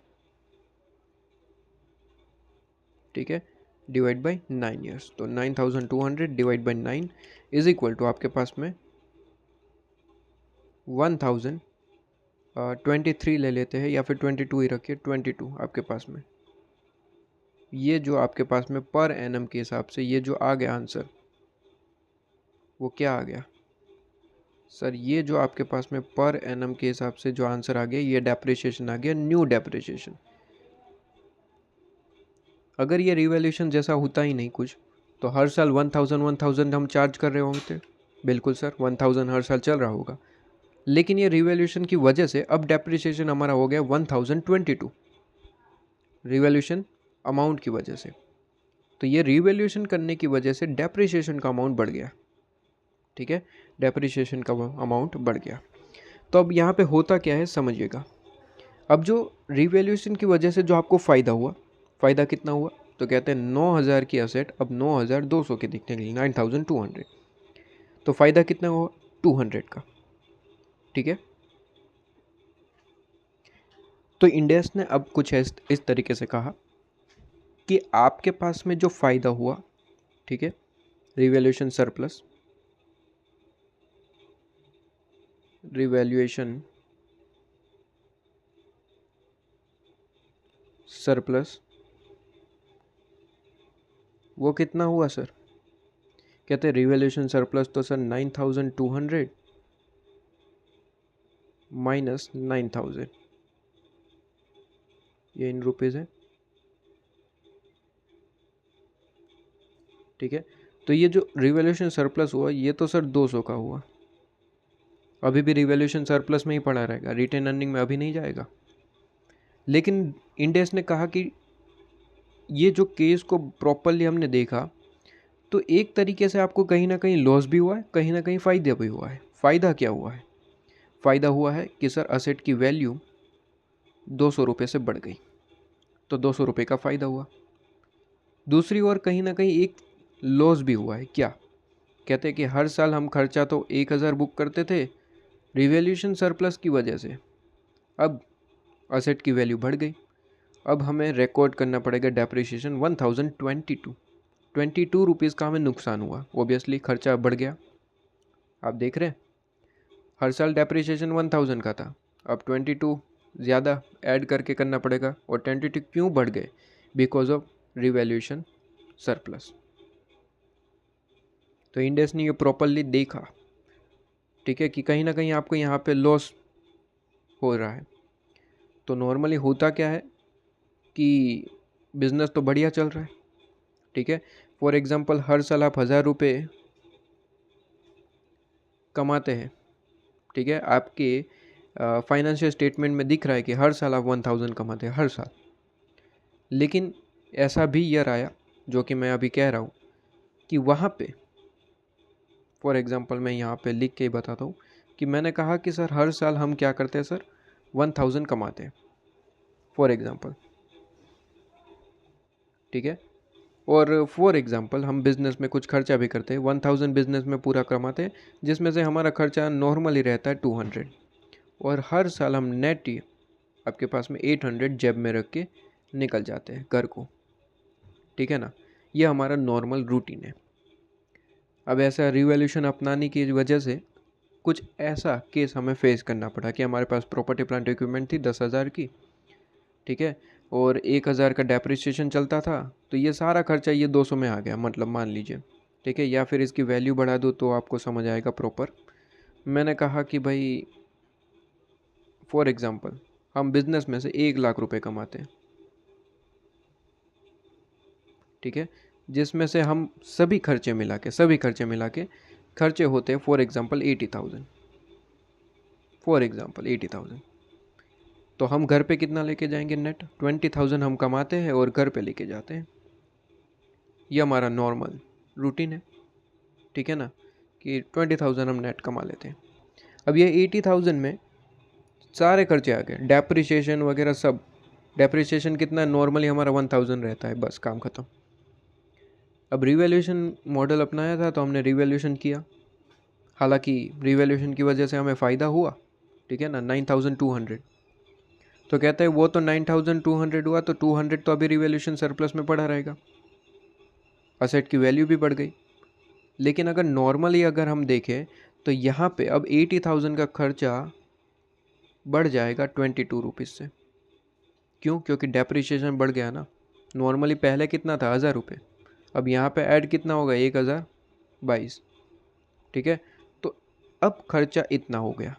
ठीक है, डिवाइड बाई 9 ईयर्स, तो 9200 divide by 9 is equal to आपके पास में 1023 ले लेते हैं, या फिर 22 ही रखिए, 22 आपके पास में। ये जो आपके पास में पर एनम के हिसाब से ये जो आ गया आंसर, वो क्या आ गया सर? ये जो आपके पास में पर एनम के हिसाब से जो आंसर आ गया, ये डेप्रिसिएशन आ गया, न्यू डेप्रिसिएशन। अगर ये रिवैल्यूएशन जैसा होता ही नहीं कुछ, तो हर साल 1000 हम चार्ज कर रहे होंगे। बिल्कुल सर, 1000 हर साल चल रहा होगा, लेकिन ये रिवैल्यूएशन की वजह से अब डेप्रिसिएशन हमारा हो गया 1022, रिवैल्यूएशन अमाउंट की वजह से। तो ये रिवैल्यूएशन करने की वजह से डेप्रिसिएशन का अमाउंट बढ़ गया। ठीक है, डेप्रिसिएशन का अमाउंट बढ़ गया। तो अब यहाँ पे होता क्या है समझिएगा। अब जो रिवैल्यूएशन की वजह से जो आपको फ़ायदा हुआ, फ़ायदा कितना हुआ? तो कहते हैं 9000 की असेट अब 9200 की दिखने लगी, 9200। तो फ़ायदा कितना हुआ? 200 का। ठीक है, तो इंडेस ने अब कुछ इस तरीके से कहा कि आपके पास में जो फ़ायदा हुआ, ठीक है, रिवैल्यूएशन सरप्लस, रिवैल्यूएशन सरप्लस, वो कितना हुआ सर? कहते हैं रिवैल्यूएशन सरप्लस तो सर 9200 माइनस 9000, ये इन रुपीज़ है। ठीक है, तो ये जो रिवैल्यूएशन सरप्लस हुआ ये तो सर 200 का हुआ, अभी भी रिवैल्यूएशन सरप्लस में ही पड़ा रहेगा, रिटेन अर्निंग में अभी नहीं जाएगा। लेकिन इंडेस ने कहा कि ये जो केस को प्रॉपरली हमने देखा तो एक तरीके से आपको कहीं ना कहीं लॉस भी हुआ है, कहीं ना कहीं फ़ायदा भी हुआ है। फ़ायदा क्या हुआ है? फ़ायदा हुआ है कि सर असेट की वैल्यू 200 रुपये से बढ़ गई, तो 200 रुपये का फ़ायदा हुआ। दूसरी ओर कहीं ना कहीं एक लॉस भी हुआ है। क्या? कहते हैं कि हर साल हम खर्चा तो 1000 बुक करते थे, रिवैल्यूएशन सरप्लस की वजह से अब असेट की वैल्यू बढ़ गई, अब हमें रिकॉर्ड करना पड़ेगा डेप्रिसिएशन 1022 रुपीज़ का हमें नुकसान हुआ। ओबियसली खर्चा बढ़ गया, आप देख रहे हैं हर साल डेप्रिसिएशन 1000 का था, अब 22 ज़्यादा ऐड करके करना पड़ेगा। और 22 क्यों बढ़ गए? Because of revaluation surplus. तो इंडेस ने ये प्रॉपरली देखा, ठीक है, कि कहीं ना कहीं आपको यहाँ पे लॉस हो रहा है। तो नॉर्मली होता क्या है कि बिज़नेस तो बढ़िया चल रहा है, ठीक है, फॉर एग्ज़ाम्पल हर साल आप 1000 रुपये कमाते हैं, ठीक है, आपके फाइनेंशियल स्टेटमेंट में दिख रहा है कि हर साल आप 1000 कमाते हैं हर साल। लेकिन ऐसा भी ईयर आया जो कि मैं अभी कह रहा हूँ कि वहाँ पे फॉर एग्ज़ाम्पल मैं यहाँ पे लिख के ही बताता हूँ कि मैंने कहा कि सर हर साल हम क्या करते हैं सर 1000 कमाते हैं फॉर एग्ज़ाम्पल, ठीक है, और फॉर एग्ज़ाम्पल हम बिज़नेस में कुछ खर्चा भी करते हैं, 1000 बिज़नेस में पूरा कमाते हैं, जिसमें से हमारा खर्चा नॉर्मली रहता है 200, और हर साल हम नेट ही आपके पास में 800 जेब में रख के निकल जाते हैं घर को। ठीक है ना, ये हमारा नॉर्मल रूटीन है। अब ऐसा रिवॉल्यूशन अपनाने की वजह से कुछ ऐसा केस हमें फेस करना पड़ा कि हमारे पास प्रॉपर्टी प्लांट इक्विपमेंट थी 10,000 की, ठीक है, और 1,000 का डेप्रिसिएशन चलता था, तो ये सारा खर्चा ये 200 में आ गया, मतलब मान लीजिए, ठीक है, या फिर इसकी वैल्यू बढ़ा दो तो आपको समझ आएगा प्रॉपर। मैंने कहा कि भाई फॉर एग्ज़ाम्पल हम बिज़नेस में से 1,00,000 रुपए कमाते हैं, ठीक है, जिसमें से हम सभी खर्चे मिला के खर्चे होते हैं फॉर एग्ज़ाम्पल 80,000, तो हम घर पे कितना लेके जाएंगे नेट? 20,000 हम कमाते हैं और घर पे लेके जाते हैं। ये हमारा नॉर्मल रूटीन है, ठीक है ना, कि 20,000 हम नेट कमा लेते हैं। अब ये 80,000 में सारे खर्चे आ गए, डेप्रिसिएशन वगैरह सब। डेप्रिसिएशन कितना नॉर्मली हमारा 1,000 रहता है, बस काम ख़त्म। अब रिवैल्यूएशन मॉडल अपनाया था तो हमने रिवैल्यूएशन किया, हालांकि रिवैल्यूएशन की वजह से हमें फ़ायदा हुआ, ठीक है ना, 9,200। तो कहता है वो तो 9,200 हुआ, तो 200 तो अभी रिवैल्यूएशन सरप्लस में पड़ा रहेगा, असेट की वैल्यू भी बढ़ गई। लेकिन अगर नॉर्मली अगर हम देखें तो यहाँ पे अब 80,000 का खर्चा बढ़ जाएगा 22 रुपीज़ से। क्यों? क्योंकि डेप्रिसिएशन बढ़ गया ना। नॉर्मली पहले कितना था? 1,000 रुपये, अब यहाँ पे ऐड कितना होगा? 1,022, ठीक है। तो अब खर्चा इतना हो गया,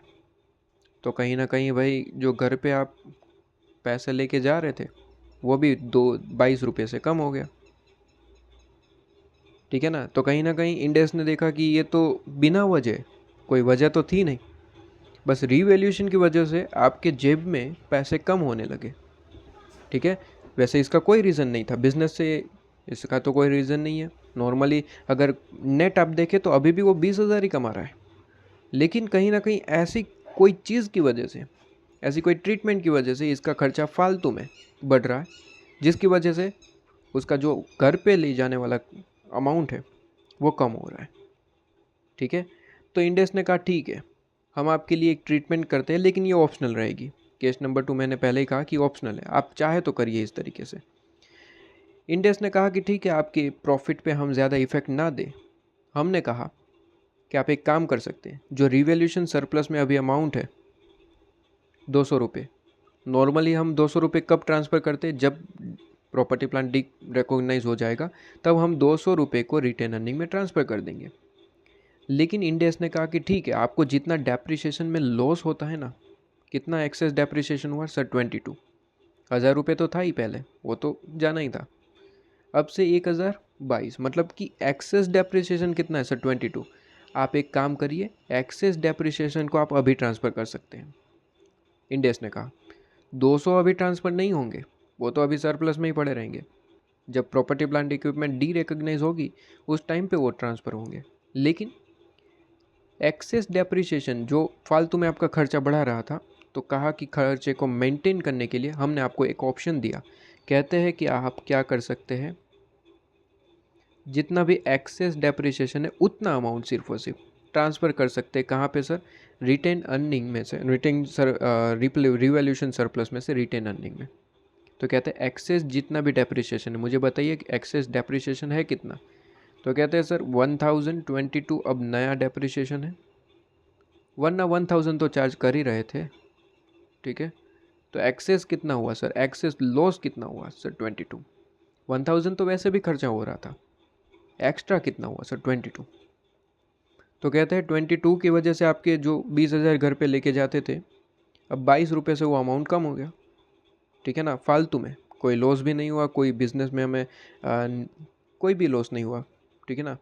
तो कहीं ना कहीं भाई जो घर पे आप पैसे लेके जा रहे थे वो भी 22 रुपये से कम हो गया, ठीक है ना। तो कहीं ना कहीं इंडेस ने देखा कि ये तो बिना वजह, कोई वजह तो थी नहीं, बस रीवैल्यूएशन की वजह से आपके जेब में पैसे कम होने लगे, ठीक है। वैसे इसका कोई रीज़न नहीं था, बिजनेस से इसका तो कोई रीज़न नहीं है। नॉर्मली अगर नेट आप देखें तो अभी भी वो 20,000 ही कमा रहा है, लेकिन कहीं ना कहीं ऐसी कोई चीज़ की वजह से, ऐसी कोई ट्रीटमेंट की वजह से इसका खर्चा फालतू में बढ़ रहा है, जिसकी वजह से उसका जो घर पे ले जाने वाला अमाउंट है वो कम हो रहा है, ठीक है। तो इंडेस ने कहा ठीक है, हम आपके लिए एक ट्रीटमेंट करते हैं, लेकिन ये ऑप्शनल रहेगी। केस नंबर 2 मैंने पहले ही कहा कि ऑप्शनल है, आप चाहे तो करिए इस तरीके से। इंडेस ने कहा कि ठीक है, आपके प्रॉफिट पे हम ज़्यादा इफेक्ट ना दें। हमने कहा कि आप एक काम कर सकते हैं, जो रिवैल्यूएशन सरप्लस में अभी अमाउंट है 200 रुपये, नॉर्मली हम 200 रुपये कब ट्रांसफ़र करते हैं? जब प्रॉपर्टी प्लांट डी रिकॉग्नाइज हो जाएगा तब हम 200 रुपये को रिटेन अर्निंग में ट्रांसफ़र कर देंगे। लेकिन इंडेस ने कहा कि ठीक है, आपको जितना डेप्रिसिएशन में लॉस होता है ना, कितना एक्सेस डेप्रिसिएशन हुआ सर? 22,000 रुपये तो था ही पहले, वो तो जाना ही था। अब से 1,022, मतलब कि एक्सेस डेप्रिसिएशन कितना है सर? 22। आप एक काम करिए, एक्सेस डेप्रिसिएशन को आप अभी ट्रांसफ़र कर सकते हैं। इंडेस ने कहा 200 अभी ट्रांसफ़र नहीं होंगे, वो तो अभी सरप्लस में ही पड़े रहेंगे। जब property plant equipment derecognize होगी उस टाइम पे वो ट्रांसफ़र होंगे। लेकिन एक्सेस डेप्रिसिएशन जो फालतू में आपका खर्चा बढ़ा रहा था, तो कहा कि खर्चे को मेंटेन करने के लिए हमने आपको एक ऑप्शन दिया। कहते हैं कि आप क्या कर सकते हैं, जितना भी एक्सेस डेप्रिसिएशन है उतना अमाउंट सिर्फ और सिर्फ ट्रांसफ़र कर सकते हैं। कहाँ पे सर? रिटेन अर्निंग में से, रिवैल्यूएशन सरप्लस में से रिटेन अर्निंग में। तो कहते हैं एक्सेस जितना भी डेप्रिसिएशन है, मुझे बताइए कि एक्सेस डेप्रिसिएशन है कितना? तो कहते हैं सर 1,022 अब नया डेप्रिसिएशन है, वरना 1,000 तो चार्ज कर ही रहे थे, ठीक है। तो एक्सेस कितना हुआ सर? एक्सेस लॉस कितना हुआ सर? 22। 1,000 तो वैसे भी खर्चा हो रहा था, एक्स्ट्रा कितना हुआ सर? 22। तो कहते हैं 22 की वजह से आपके जो 20,000 घर पे लेके जाते थे, अब 22 रुपये से वो अमाउंट कम हो गया, ठीक है ना। फालतू में कोई लॉस भी नहीं हुआ, कोई बिजनेस में हमें कोई भी लॉस नहीं हुआ, ठीक है ना।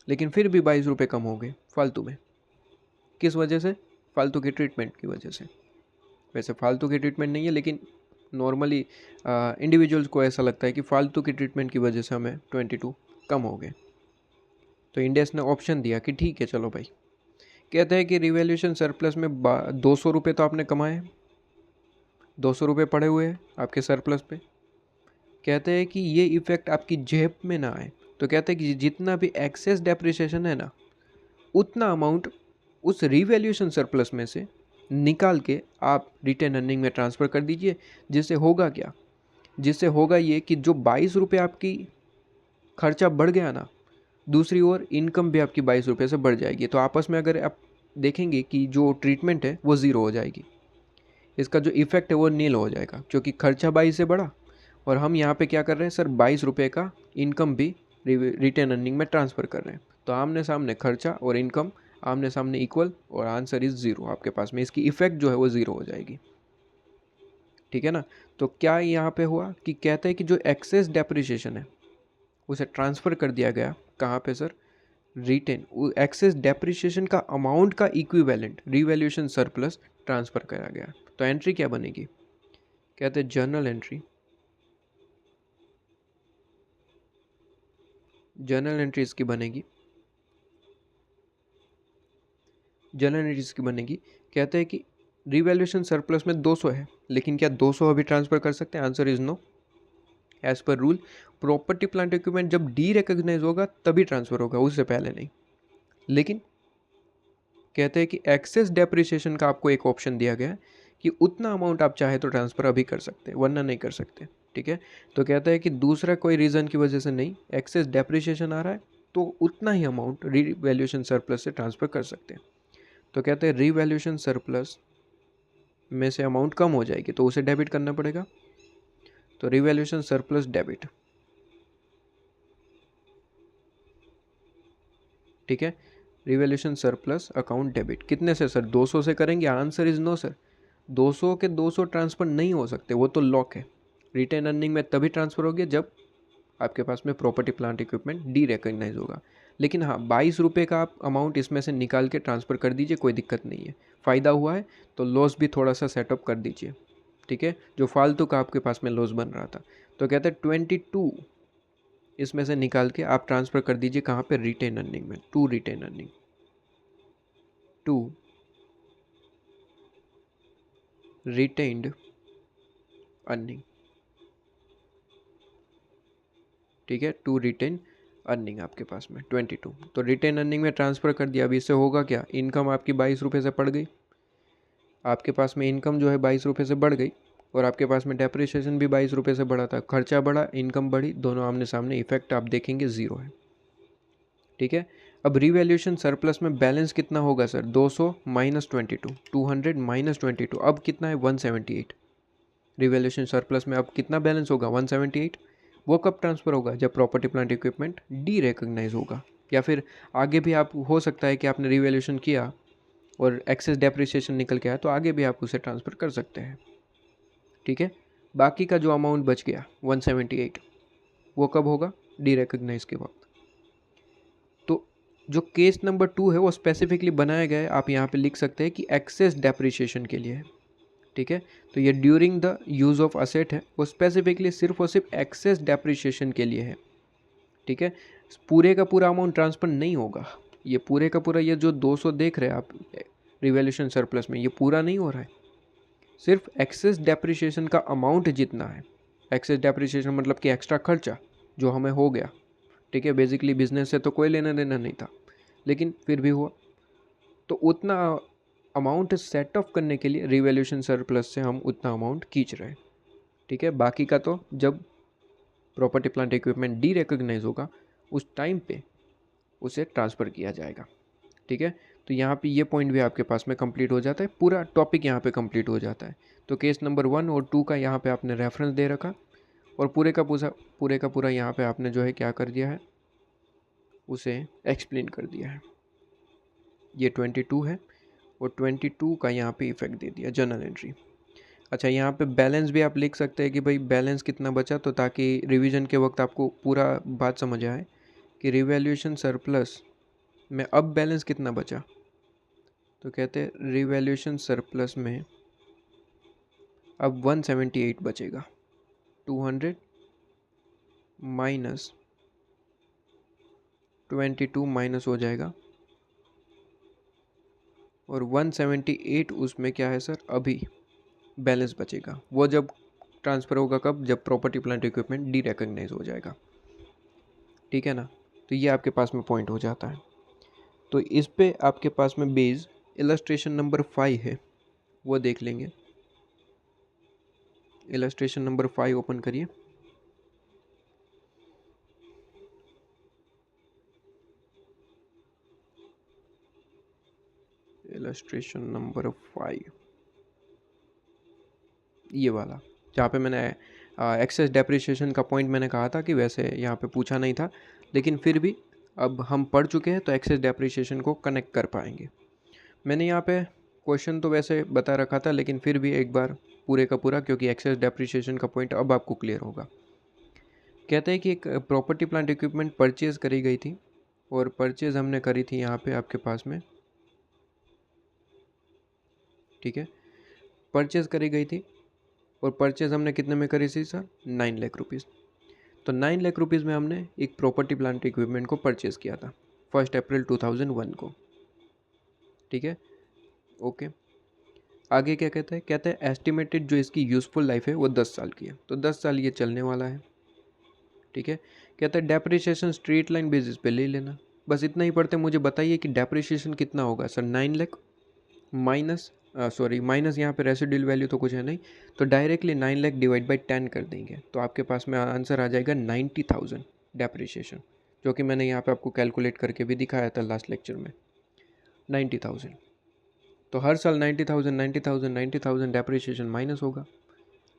लेकिन फिर भी 22 रुपये कम हो गए फालतू में। किस वजह से? फालतू की ट्रीटमेंट की वजह से। वैसे फालतू की ट्रीटमेंट नहीं है, लेकिन नॉर्मली इंडिविजुअल्स को ऐसा लगता है कि फालतू की ट्रीटमेंट की वजह से हमें 22 कम हो गए। तो इंडेस ने ऑप्शन दिया कि ठीक है चलो भाई, कहते हैं कि रिवैल्यूएशन सरप्लस में 200 रुपये तो आपने कमाए, 200 रुपये पड़े हुए हैं आपके सरप्लस पे। कहते हैं कि ये इफ़ेक्ट आपकी जेब में ना आए। तो कहते हैं कि जितना भी एक्सेस डेप्रिसिएशन है ना, उतना अमाउंट उस रिवैल्यूएशन सरप्लस में से निकाल के आप रिटेन अर्निंग में ट्रांसफ़र कर दीजिए। जिससे होगा क्या? जिससे होगा ये कि जो 22 रुपये आपकी खर्चा बढ़ गया ना, दूसरी ओर इनकम भी आपकी 22 रुपये से बढ़ जाएगी। तो आपस में अगर आप देखेंगे कि जो ट्रीटमेंट है वो ज़ीरो हो जाएगी, इसका जो इफ़ेक्ट है वो नील हो जाएगा, क्योंकि खर्चा 22 से बढ़ा और हम यहाँ पे क्या कर रहे हैं सर, 22 रुपये का इनकम भी रिटेन अर्निंग में ट्रांसफ़र कर रहे हैं। तो आमने सामने खर्चा और इनकम आमने सामने इक्वल और आंसर इज़ ज़ीरो आपके पास में, इसकी इफ़ेक्ट जो है वो ज़ीरो हो जाएगी। ठीक है ना। तो क्या यहाँ पे हुआ कि कहते हैं कि जो एक्सेस डेप्रिसिएशन है उसे ट्रांसफ़र कर दिया गया कहाँ पे सर, रिटेन, एक्सेस डेप्रिसिएशन का अमाउंट का इक्विवेलेंट रिवैल्यूएशन सरप्लस ट्रांसफ़र करा गया। तो एंट्री क्या बनेगी, कहते हैं जर्नल एंट्री, जर्नल एंट्री इसकी बनेगी, जर्नल एंट्री इसकी बनेगी, कहते हैं कि रिवैल्यूएशन सरप्लस में 200 है, लेकिन क्या 200 अभी ट्रांसफ़र कर सकते हैं, answer is no. As per rule property plant equipment जब डी रिकॉग्नाइज होगा तभी ट्रांसफ़र होगा, उससे पहले नहीं। लेकिन कहते हैं कि एक्सेस डेप्रिसिएशन का आपको एक ऑप्शन दिया गया है कि उतना अमाउंट आप चाहे तो ट्रांसफ़र अभी कर सकते हैं, वरना नहीं कर सकते। ठीक है, तो कहता है कि दूसरा कोई रीज़न की वजह से नहीं, एक्सेस डेप्रिसिएशन आ रहा है तो उतना ही अमाउंट रीवैल्यूएशन सरप्लस से ट्रांसफ़र कर सकते हैं। तो कहते हैं रीवैल्यूएशन सरप्लस में से अमाउंट कम हो जाएगी तो उसे डेबिट करना पड़ेगा, तो रीवैल्यूएशन सरप्लस डेबिट। ठीक है, रिवैल्यूएशन सरप्लस अकाउंट डेबिट कितने से सर, 200 से करेंगे, आंसर इज़ नो सर। 200 के 200 ट्रांसफ़र नहीं हो सकते, वो तो लॉक है। रिटेन अर्निंग में तभी ट्रांसफ़र होगी जब आपके पास में property plant equipment derecognize होगा। लेकिन हाँ, 22 रुपये का आप अमाउंट इसमें से निकाल के ट्रांसफ़र कर दीजिए, कोई दिक्कत नहीं है। फ़ायदा हुआ है तो लॉस भी थोड़ा सा सेटअप कर दीजिए। ठीक है, जो फालतू का आपके पास में लॉस बन रहा था। तो कहते हैं 22 इसमें से निकाल के आप ट्रांसफ़र कर दीजिए कहाँ पे, रिटेन अर्निंग में, to retain earning, to retained earning. ठीक है, टू रिटेन अर्निंग आपके पास में 22, तो रिटेन अर्निंग में ट्रांसफ़र कर दिया। अभी इससे होगा क्या, इनकम आपकी 22 रुपये से बढ़ गई, आपके पास में इनकम जो है 22 रुपये से बढ़ गई और आपके पास में डेप्रिसिएशन भी 22 रुपये से बढ़ा था, खर्चा बढ़ा, इनकम बढ़ी, दोनों आमने सामने, इफेक्ट आप देखेंगे ज़ीरो है। ठीक है, अब रिवैल्यूएशन सरप्लस में बैलेंस कितना होगा सर, 200 माइनस 22, 200 माइनस 22, अब कितना है 178। रिवैल्यूएशन सरप्लस में अब कितना बैलेंस होगा, 178। वो कब ट्रांसफ़र होगा, जब property plant equipment derecognize होगा, या फिर आगे भी आप हो सकता है कि आपने रिवैल्यूएशन किया और एक्सेस डेप्रिसिएशन निकल के आया तो आगे भी आप उसे ट्रांसफ़र कर सकते हैं। ठीक है, बाकी का जो अमाउंट बच गया 178 वो कब होगा, डी रिकॉग्नाइज के वक्त। तो जो केस नंबर 2 है वो स्पेसिफिकली बनाया गया है, आप यहाँ पे लिख सकते हैं कि एक्सेस डेप्रिसिएशन के लिए है। ठीक है, तो ये during the use of asset है, वो स्पेसिफिकली सिर्फ और सिर्फ एक्सेस डेप्रिसिएशन के लिए है। ठीक है, पूरे का पूरा अमाउंट ट्रांसफ़र नहीं होगा, ये पूरे का पूरा, ये जो 200 देख रहे हैं आप रिवैल्यूएशन सरप्लस में, ये पूरा नहीं हो रहा है, सिर्फ एक्सेस डेप्रिसिएशन का अमाउंट जितना है। एक्सेस डेप्रिसिएशन मतलब कि एक्स्ट्रा खर्चा जो हमें हो गया। ठीक है, बेसिकली बिजनेस से तो कोई लेना देना नहीं था, लेकिन फिर भी हुआ, तो उतना अमाउंट सेट ऑफ करने के लिए रिवैल्यूएशन सरप्लस से हम उतना अमाउंट खींच रहे हैं। ठीक है, बाकी का तो जब property plant equipment derecognize होगा उस टाइम पे उसे ट्रांसफ़र किया जाएगा। ठीक है, तो यहाँ पे ये पॉइंट भी आपके पास में कंप्लीट हो जाता है, पूरा टॉपिक यहाँ पे कंप्लीट हो जाता है। तो केस नंबर 1 और 2 का यहाँ पे आपने रेफरेंस दे रखा और पूरे का पूरा यहाँ पे आपने जो है क्या कर दिया है, उसे एक्सप्लेन कर दिया है। ये 22 है और 22 का यहाँ पे इफेक्ट दे दिया, जर्नल एंट्री। अच्छा, यहाँ पे बैलेंस भी आप लिख सकते हैं कि भाई बैलेंस कितना बचा, तो ताकि रिवीजन के वक्त आपको पूरा बात समझ आए कि रिवैल्यूएशन सरप्लस में अब बैलेंस कितना बचा। तो कहते हैं रिवैल्यूएशन सरप्लस में अब 178 बचेगा, 200 माइनस 22 माइनस हो जाएगा और 178 उसमें क्या है सर, अभी बैलेंस बचेगा, वो जब ट्रांसफ़र होगा कब, जब property plant equipment derecognize हो जाएगा। ठीक है ना, तो ये आपके पास में पॉइंट हो जाता है। तो इस पे आपके पास में बेस इलस्ट्रेशन नंबर 5 है, वो देख लेंगे। इलस्ट्रेशन नंबर 5 ओपन करिए। इलस्ट्रेशन नंबर 5, ये वाला जहाँ पे मैंने एक्सेस डेप्रिसिएशन का पॉइंट मैंने कहा था कि वैसे यहाँ पे पूछा नहीं था, लेकिन फिर भी अब हम पढ़ चुके हैं तो एक्सेस डेप्रिसिएशन को कनेक्ट कर पाएंगे। मैंने यहाँ पे क्वेश्चन तो वैसे बता रखा था, लेकिन फिर भी एक बार पूरे का पूरा, क्योंकि एक्सेस डेप्रिसिएशन का पॉइंट अब आपको क्लियर होगा। कहते हैं कि एक प्रॉपर्टी प्लांट इक्विपमेंट परचेज करी गई थी, और परचेज हमने करी थी यहाँ पे आपके पास में, ठीक है, परचेज करी गई थी, और परचेज हमने कितने में करी थी सर? 9 लाख रुपीज़। तो 9 लाख रुपीज़ में हमने एक प्रॉपर्टी प्लांट इक्विपमेंट को परचेज किया था 1 अप्रैल 2001 को, ठीक है, ओके। आगे क्या कहते हैं? कहते हैं एस्टिमेटेड जो इसकी यूज़फुल लाइफ है वो 10 साल की है, तो 10 साल ये चलने वाला है, ठीक है। कहते हैं डेप्रिसिएशन स्ट्रेट लाइन बेसिस पे ले लेना, बस इतना ही पढ़ते। मुझे बताइए कि डेप्रिसिएशन कितना होगा सर? 9 लाख माइनस माइनस यहाँ पे रेसिडुअल वैल्यू तो कुछ है नहीं, तो डायरेक्टली 9 लाख डिवाइड बाई 10 कर देंगे, तो आपके पास में आंसर आ जाएगा 90,000 डेप्रिसिएशन, जो कि मैंने यहाँ पे आपको कैलकुलेट करके भी दिखाया था लास्ट लेक्चर में, 90,000। तो हर साल 90,000 90,000 90,000 डेप्रिसिएशन माइनस होगा।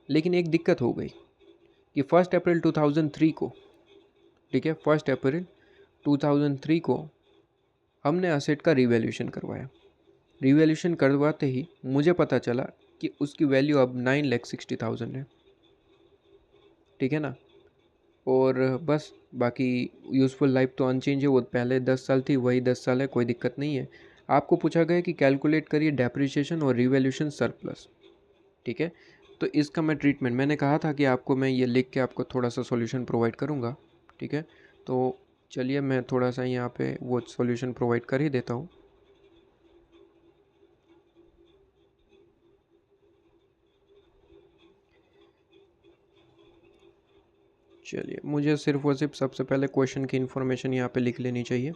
लेकिन एक दिक्कत हो गई कि 1 अप्रैल 2003 को, ठीक है, 1 अप्रैल 2003 को हमने असेट का रिवैल्यूएशन करवाया। रिवैल्यूएशन करवाते ही मुझे पता चला कि उसकी वैल्यू अब 9,60,000 है, ठीक है ना। और बस बाकी यूज़फुल लाइफ तो अनचेंज है, वो पहले 10 साल थी वही 10 साल है, कोई दिक्कत नहीं है। आपको पूछा गया कि कैलकुलेट करिए डेप्रिसिएशन और रिवैल्यूएशन सरप्लस, ठीक है। तो इसका मैं ट्रीटमेंट, मैंने कहा था कि आपको मैं ये लिख के आपको थोड़ा सा सॉल्यूशन प्रोवाइड करूँगा, ठीक है। तो चलिए मैं थोड़ा सा यहाँ पे वो सॉल्यूशन प्रोवाइड कर ही देता हूँ। चलिए, मुझे सिर्फ और सिर्फ सबसे पहले क्वेश्चन की इन्फॉर्मेशन यहाँ पे लिख लेनी चाहिए।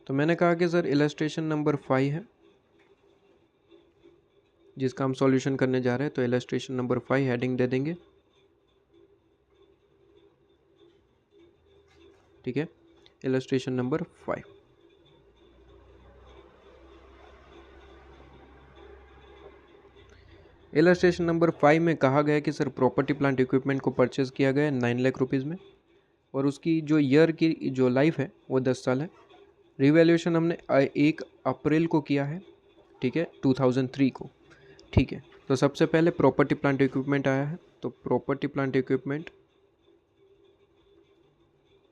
तो मैंने कहा कि सर इलस्ट्रेशन नंबर 5 है जिसका हम सॉल्यूशन करने जा रहे हैं, तो इलस्ट्रेशन नंबर 5 हेडिंग दे देंगे, ठीक है, इलस्ट्रेशन नंबर 5। इलस्ट्रेशन नंबर 5 में कहा गया कि सर प्रॉपर्टी प्लांट इक्विपमेंट को परचेज़ किया गया है 9 लाख रुपीज़ में, और उसकी जो ईयर की जो लाइफ है वो 10 साल है। रिवैल्यूएशन हमने 1 अप्रैल को किया है, ठीक है, 2003 को, ठीक है। तो सबसे पहले प्रॉपर्टी प्लांट इक्विपमेंट आया है, तो प्रॉपर्टी प्लांट इक्विपमेंट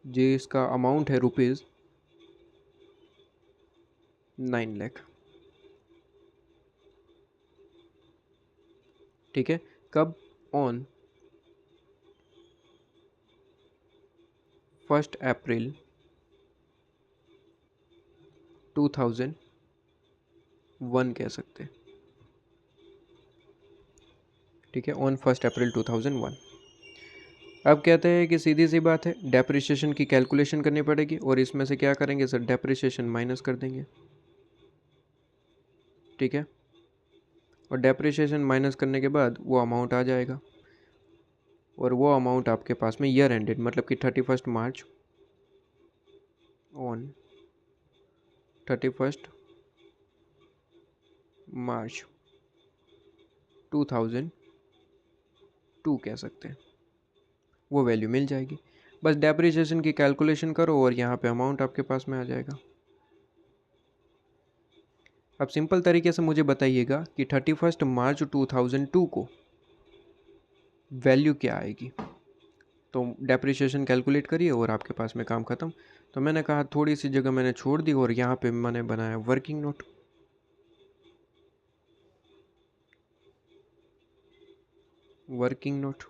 जिसका अमाउंट है रुपीज़ 9 लाख, ठीक है। कब? ऑन 1 अप्रैल 2001 कह सकते, ठीक है, ऑन 1 अप्रैल 2001। अब कहते हैं कि सीधी सी बात है, डेप्रिसिएशन की कैलकुलेशन करनी पड़ेगी, और इसमें से क्या करेंगे सर? डेप्रिसिएशन माइनस कर देंगे, ठीक है, और डेप्रिसिएशन माइनस करने के बाद वो अमाउंट आ जाएगा, और वो अमाउंट आपके पास में ईयर एंडेड मतलब कि 31 मार्च, ऑन 31 मार्च 2002 कह सकते हैं, वो वैल्यू मिल जाएगी। बस डेप्रिसिएशन की कैलकुलेशन करो और यहाँ पे अमाउंट आपके पास में आ जाएगा। अब सिंपल तरीके से मुझे बताइएगा कि 31 मार्च 2002 को वैल्यू क्या आएगी। तो डेप्रिसिएशन कैलकुलेट करिए और आपके पास में काम ख़त्म। तो मैंने कहा थोड़ी सी जगह मैंने छोड़ दी, और यहाँ पे मैंने बनाया वर्किंग नोट, वर्किंग नोट,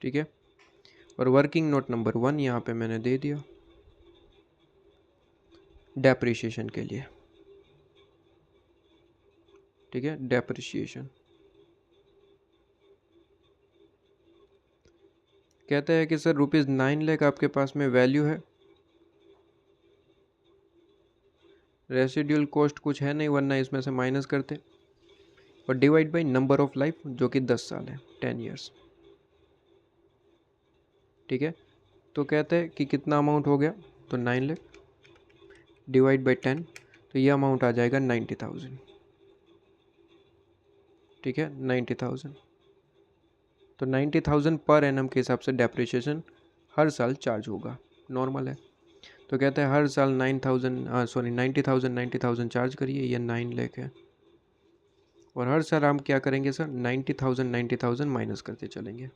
ठीक है, और वर्किंग नोट नंबर 1 यहाँ पे मैंने दे दिया डेप्रिसिएशन के लिए, ठीक है, डेप्रिसिएशन। कहते हैं कि सर रुपीज़ 9 लाख आपके पास में वैल्यू है, रेसिडुअल कॉस्ट कुछ है नहीं वरना इसमें से माइनस करते, और divide by number of life जो कि 10 साल है, 10 ईयर्स, ठीक है। तो कहते हैं कि कितना अमाउंट हो गया, तो 9 लाख डिवाइड बाई 10, तो ये अमाउंट आ जाएगा 90,000। ठीक है, 90,000। तो 90,000 पर एनम के हिसाब से डेप्रिसिएशन हर साल चार्ज होगा, नॉर्मल है। तो कहते हैं हर साल 90,000 चार्ज करिए, ये 9 लाख है। और हर साल हम क्या करेंगे सर, 90,000 माइनस करते चलेंगे।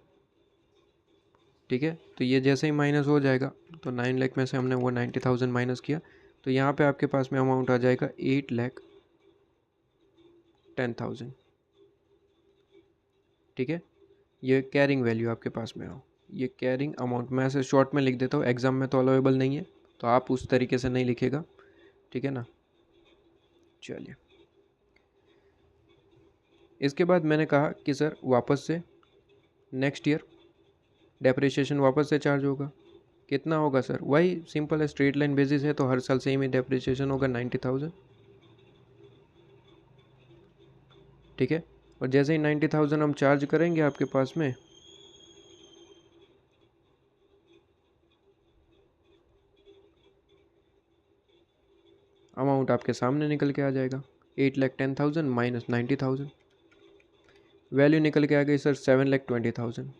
ठीक है, तो ये जैसे ही माइनस हो जाएगा, तो 9 लाख में से हमने वो 90,000 माइनस किया, तो यहाँ पे आपके पास में अमाउंट आ जाएगा 8,10,000। ठीक है, ये कैरिंग वैल्यू आपके पास में हो, ये कैरिंग अमाउंट। मैं ऐसे शॉर्ट में लिख देता हूँ, एग्ज़ाम में तो अलाउेबल नहीं है, तो आप उस तरीके से नहीं लिखेगा। ठीक है ना। चलिए, इसके बाद मैंने कहा कि सर वापस से नेक्स्ट ईयर डेप्रिसिएशन वापस से चार्ज होगा। कितना होगा सर, वही सिंपल है, स्ट्रेट लाइन बेसिस है, तो हर साल सेम ही डेप्रिसिएशन होगा 90,000। ठीक है, और जैसे ही 90,000 हम चार्ज करेंगे आपके पास में, अमाउंट आपके सामने निकल के आ जाएगा, 8,10,000 माइनस 90,000, वैल्यू निकल के आ गई सर 7,20,000।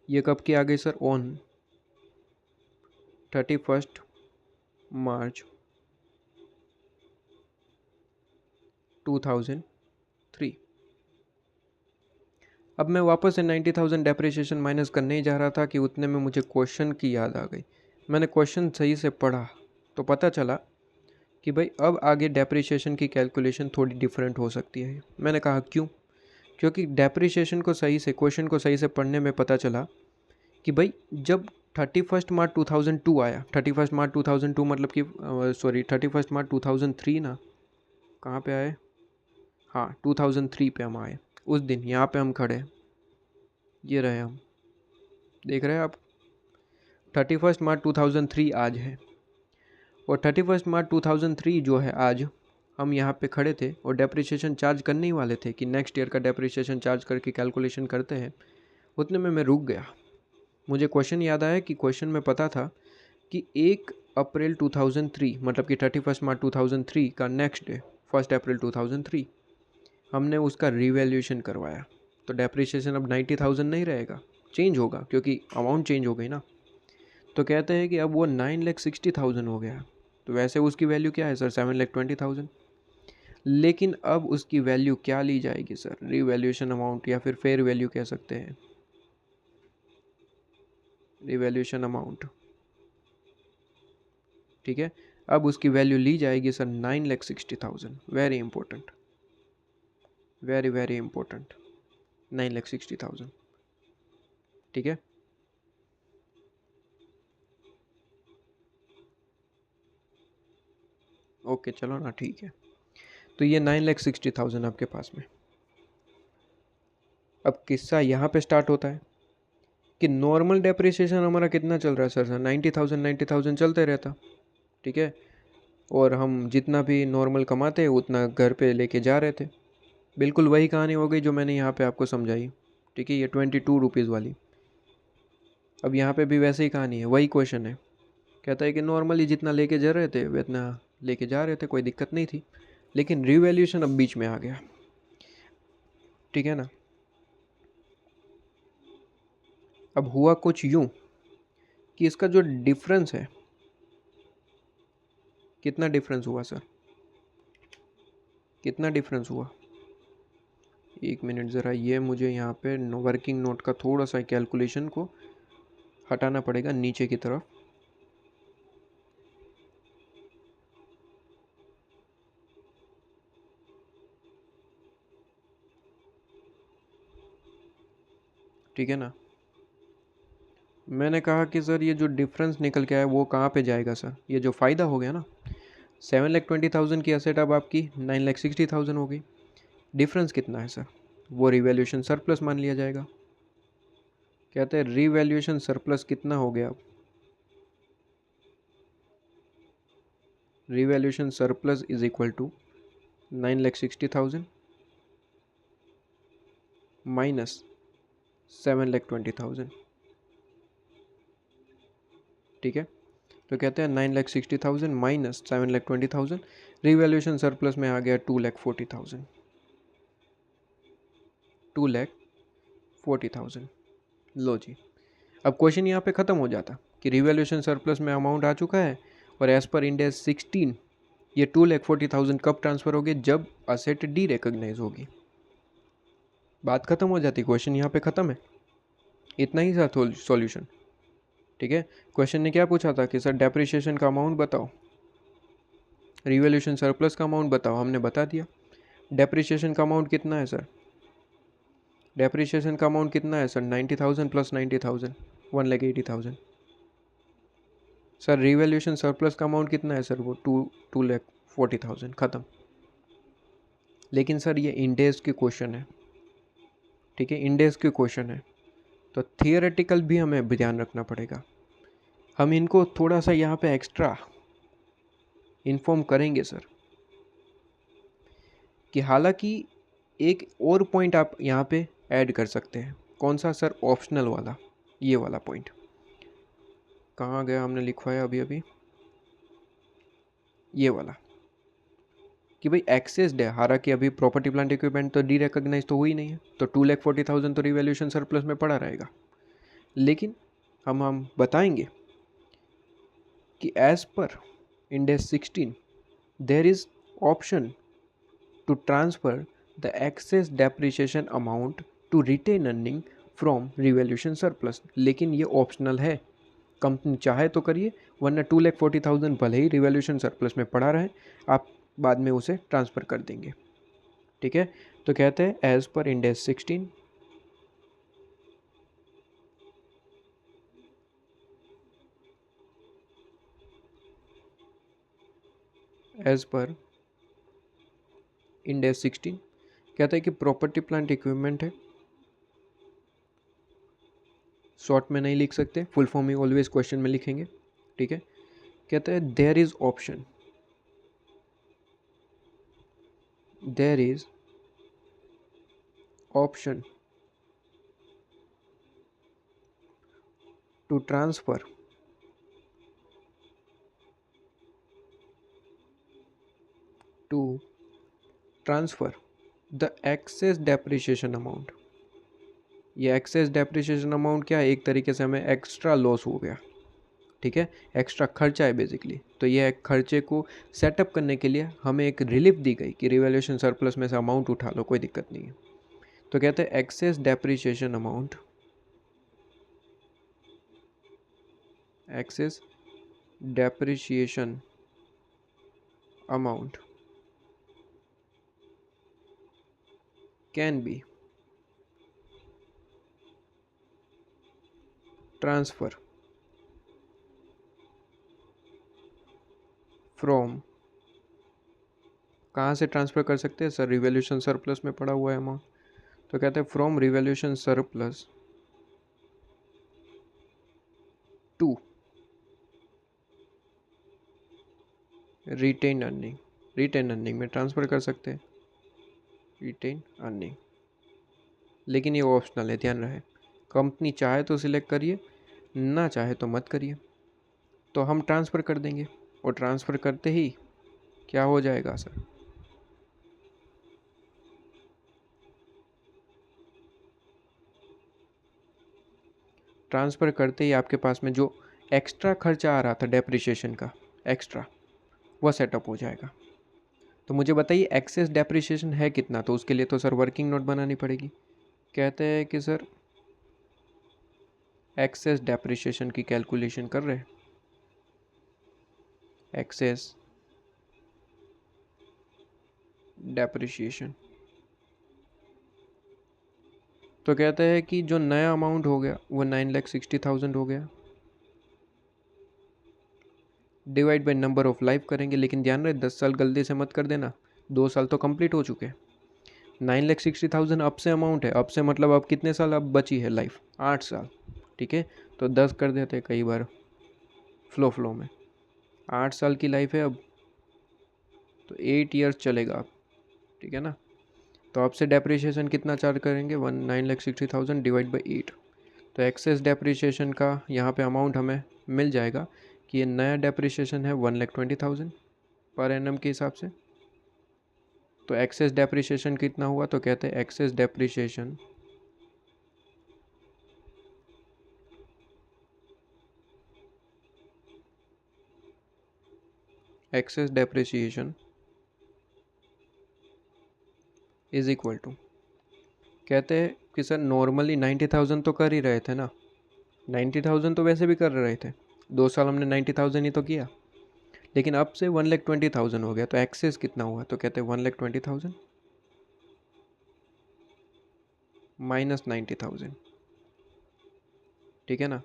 ये कब की आ गई सर, ऑन 31 मार्च 2003। अब मैं वापस से 90,000 डेप्रिसिएशन माइनस करने ही जा रहा था कि उतने में मुझे क्वेश्चन की याद आ गई। मैंने क्वेश्चन सही से पढ़ा तो पता चला कि भाई अब आगे डेप्रिसिएशन की कैलकुलेशन थोड़ी डिफरेंट हो सकती है। मैंने कहा क्यों, क्योंकि डेप्रिसिएशन को सही से, क्वेश्चन को सही से पढ़ने में पता चला कि भाई जब 31 मार्च 2002 आया, 31 मार्च 2002 मतलब कि सॉरी 31 मार्च 2003 ना, कहाँ पे आए, हाँ 2003 पे हम आए। उस दिन यहाँ पे हम खड़े, ये रहे हम, देख रहे हैं आप, 31 मार्च 2003 आज है, और 31 मार्च 2003 जो है आज, हम यहाँ पे खड़े थे और डेप्रिसिएशन चार्ज करने ही वाले थे कि नेक्स्ट ईयर का डेप्रिसिएशन चार्ज करके कैलकुलेशन करते हैं। उतने में मैं रुक गया, मुझे क्वेश्चन याद आया कि क्वेश्चन में पता था कि 1 अप्रैल 2003 मतलब कि 31 मार्च 2003 का नेक्स्ट डे 1 अप्रैल 2003 हमने उसका रिवैल्यूएशन करवाया। तो डेप्रिसिएशन अब 90,000 नहीं रहेगा, चेंज होगा, क्योंकि अमाउंट चेंज हो गई ना। तो कहते हैं कि अब वो 9,60,000 हो गया। तो वैसे उसकी वैल्यू क्या है सर, 7,20,000। लेकिन अब उसकी वैल्यू क्या ली जाएगी सर, रिवैल्यूएशन अमाउंट या फिर फेयर वैल्यू कह सकते हैं, रिवैल्यूएशन अमाउंट। ठीक है, अब उसकी वैल्यू ली जाएगी sir 9,60,000। Very important, very very important, 9,60,000। ठीक है, ओके चलो ना, ठीक है। तो ये 9,60,000 आपके पास में। अब किस्सा यहाँ पे स्टार्ट होता है कि नॉर्मल डेप्रिसिएशन हमारा कितना चल रहा है सर, 90,000 चलते रहता। ठीक है, और हम जितना भी नॉर्मल कमाते उतना घर पे लेके जा रहे थे। बिल्कुल वही कहानी हो गई जो मैंने यहाँ पे आपको समझाई। ठीक है, ये 22 रुपीज़ वाली। अब यहाँ पे भी वैसे ही कहानी है, वही क्वेश्चन है। कहता है कि नॉर्मली जितना लेके जा रहे थे उतना लेके जा रहे थे, कोई दिक्कत नहीं थी, लेकिन रिवैल्यूएशन अब बीच में आ गया। ठीक है ना। अब हुआ कुछ यूँ कि इसका जो डिफरेंस है, कितना डिफरेंस हुआ सर, कितना डिफरेंस हुआ, एक मिनट ज़रा, ये मुझे यहाँ पे वर्किंग नोट का थोड़ा सा कैलकुलेशन को हटाना पड़ेगा नीचे की तरफ। ठीक है ना। मैंने कहा कि सर ये जो डिफरेंस निकल के आया वो कहाँ पे जाएगा सर, ये जो फ़ायदा हो गया ना, 7,20,000 की एसेट अब आपकी 9,60,000 हो गई। डिफरेंस कितना है सर, वो रिवैल्यूएशन सरप्लस मान लिया जाएगा। कहते हैं रिवैल्यूएशन सरप्लस कितना हो गया, अब revaluation surplus is equal to 9,60,000 minus 7,20,000। ठीक है, तो कहते हैं 9,60,000 माइनस 7,20,000, रिवैल्यूएशन सरप्लस में आ गया 2,40,000, 2,40,000। लो जी, अब क्वेश्चन यहाँ पे ख़त्म हो जाता कि रिवैल्यूएशन सरप्लस में अमाउंट आ चुका है और एज़ पर इंड AS 16 ये 2,40,000 कब ट्रांसफ़र होगी, जब असेट डी रिकॉग्नाइज होगी। बात खत्म हो जाती, क्वेश्चन यहाँ पे ख़त्म है, इतना ही था सॉल्यूशन। ठीक है, क्वेश्चन ने क्या पूछा था कि सर डेप्रिसिएशन का अमाउंट बताओ, रिवैल्यूएशन सरप्लस का अमाउंट बताओ, हमने बता दिया। डेप्रिसिएशन का अमाउंट कितना है सर, डेप्रिसिएशन का अमाउंट कितना है sir, 90,000 plus 90,000, 1,80,000। Sir revaluation surplus का अमाउंट कितना है सर, वो 2,40,000, ख़त्म। लेकिन सर ये इंडेज के क्वेश्चन है, ठीक है, इंडेज के क्वेश्चन है, तो थियोरेटिकल भी हमें ध्यान रखना पड़ेगा। हम इनको थोड़ा सा यहाँ पे एक्स्ट्रा इन्फॉर्म करेंगे सर, कि हालांकि एक और पॉइंट आप यहाँ पे ऐड कर सकते हैं। कौन सा सर, ऑप्शनल वाला, ये वाला पॉइंट कहाँ गया, हमने लिखवाया अभी अभी, ये वाला, कि भाई एक्सेस्ड है, हालांकि अभी प्रॉपर्टी प्लांट इक्विपमेंट तो डी रिकॉग्नाइज तो हुई नहीं है, तो 2,40,000 तो रिवैल्यूएशन सरप्लस में पड़ा रहेगा। लेकिन हम बताएंगे कि as per Ind AS 16 there is option to transfer the excess depreciation amount to retain earning from revaluation surplus. लेकिन ये ऑप्शनल है, कंपनी चाहे तो करिए, वरना 2,40,000 भले ही रिवैल्यूएशन सरप्लस में पड़ा रहे, आप बाद में उसे ट्रांसफ़र कर देंगे। ठीक है, तो कहते हैं as per Ind AS 16 as per Ind AS 16 कहता है कि प्रॉपर्टी प्लांट इक्विपमेंट है, शॉर्ट में नहीं लिख सकते, फुल फॉर्म ही ऑलवेज क्वेश्चन में लिखेंगे। ठीक है, कहता है there is option, there is option to transfer the excess depreciation amount. ये एक्सेस डेप्रिसिएशन अमाउंट क्या है, एक तरीके से हमें एक्स्ट्रा लॉस हो गया, ठीक है, एक्स्ट्रा खर्चा है बेसिकली, तो ये खर्चे को सेटअप करने के लिए हमें एक रिलीफ दी गई कि रिवैल्यूएशन सरप्लस में से अमाउंट उठा लो, कोई दिक्कत नहीं है। तो कहते हैं excess depreciation amount, excess depreciation amount can be transfer from, कहाँ से ट्रांसफ़र कर सकते हैं सर, रिवैल्यूएशन सरप्लस में पड़ा हुआ है अमाउंट, तो कहते हैं from revaluation surplus to retain earning, retain earning में ट्रांसफ़र कर सकते हैं, रिटेन अर्निंग। लेकिन ये ऑप्शनल है, ध्यान रहे, कंपनी चाहे तो सिलेक्ट करिए, ना चाहे तो मत करिए। तो हम ट्रांसफ़र कर देंगे, और ट्रांसफ़र करते ही क्या हो जाएगा सर, ट्रांसफ़र करते ही आपके पास में जो एक्स्ट्रा खर्चा आ रहा था डेप्रिसिएशन का एक्स्ट्रा, वह सेटअप हो जाएगा। तो मुझे बताइए एक्सेस डेप्रिसिएशन है कितना, तो उसके लिए तो सर वर्किंग नोट बनानी पड़ेगी। कहते हैं कि सर एक्सेस डेप्रिसिएशन की कैलकुलेशन कर रहे हैं, एक्सेस डेप्रिसिएशन, तो कहते हैं कि जो नया अमाउंट हो गया वो 9,60,000 हो गया, divide by number of life करेंगे। लेकिन ध्यान रहे 10 साल गलती से मत कर देना, 2 साल तो कंप्लीट हो चुके हैं। 9,60,000 अब से अमाउंट है, अब से मतलब अब कितने साल अब बची है लाइफ, 8 साल, ठीक है, तो 10 कर देते हैं कई बार फ्लो में, 8 साल की लाइफ है अब, तो 8 ईयर्स चलेगा अब, ठीक है ना। तो आपसे डेप्रिसिएशन कितना चार्ज करेंगे, 9,60,000 डिवाइड बाई 8, तो एक्सेस डेप्रिसिएशन का यहाँ पे अमाउंट हमें मिल जाएगा कि ये नया डेप्रिसिएशन है 1,20,000 पर एनम के हिसाब से। तो एक्सेस डेप्रिसिएशन कितना हुआ, तो कहते हैं excess depreciation is equal to, कहते हैं कि सर नॉर्मली 90,000 तो कर ही रहे थे ना, 90,000 तो वैसे भी कर रहे थे, 2 साल हमने 90,000 ही तो किया, लेकिन अब से 1,20,000 हो गया, तो एक्सेस कितना हुआ, तो कहते हैं 1,20,000 माइनस 90,000, ठीक है ना।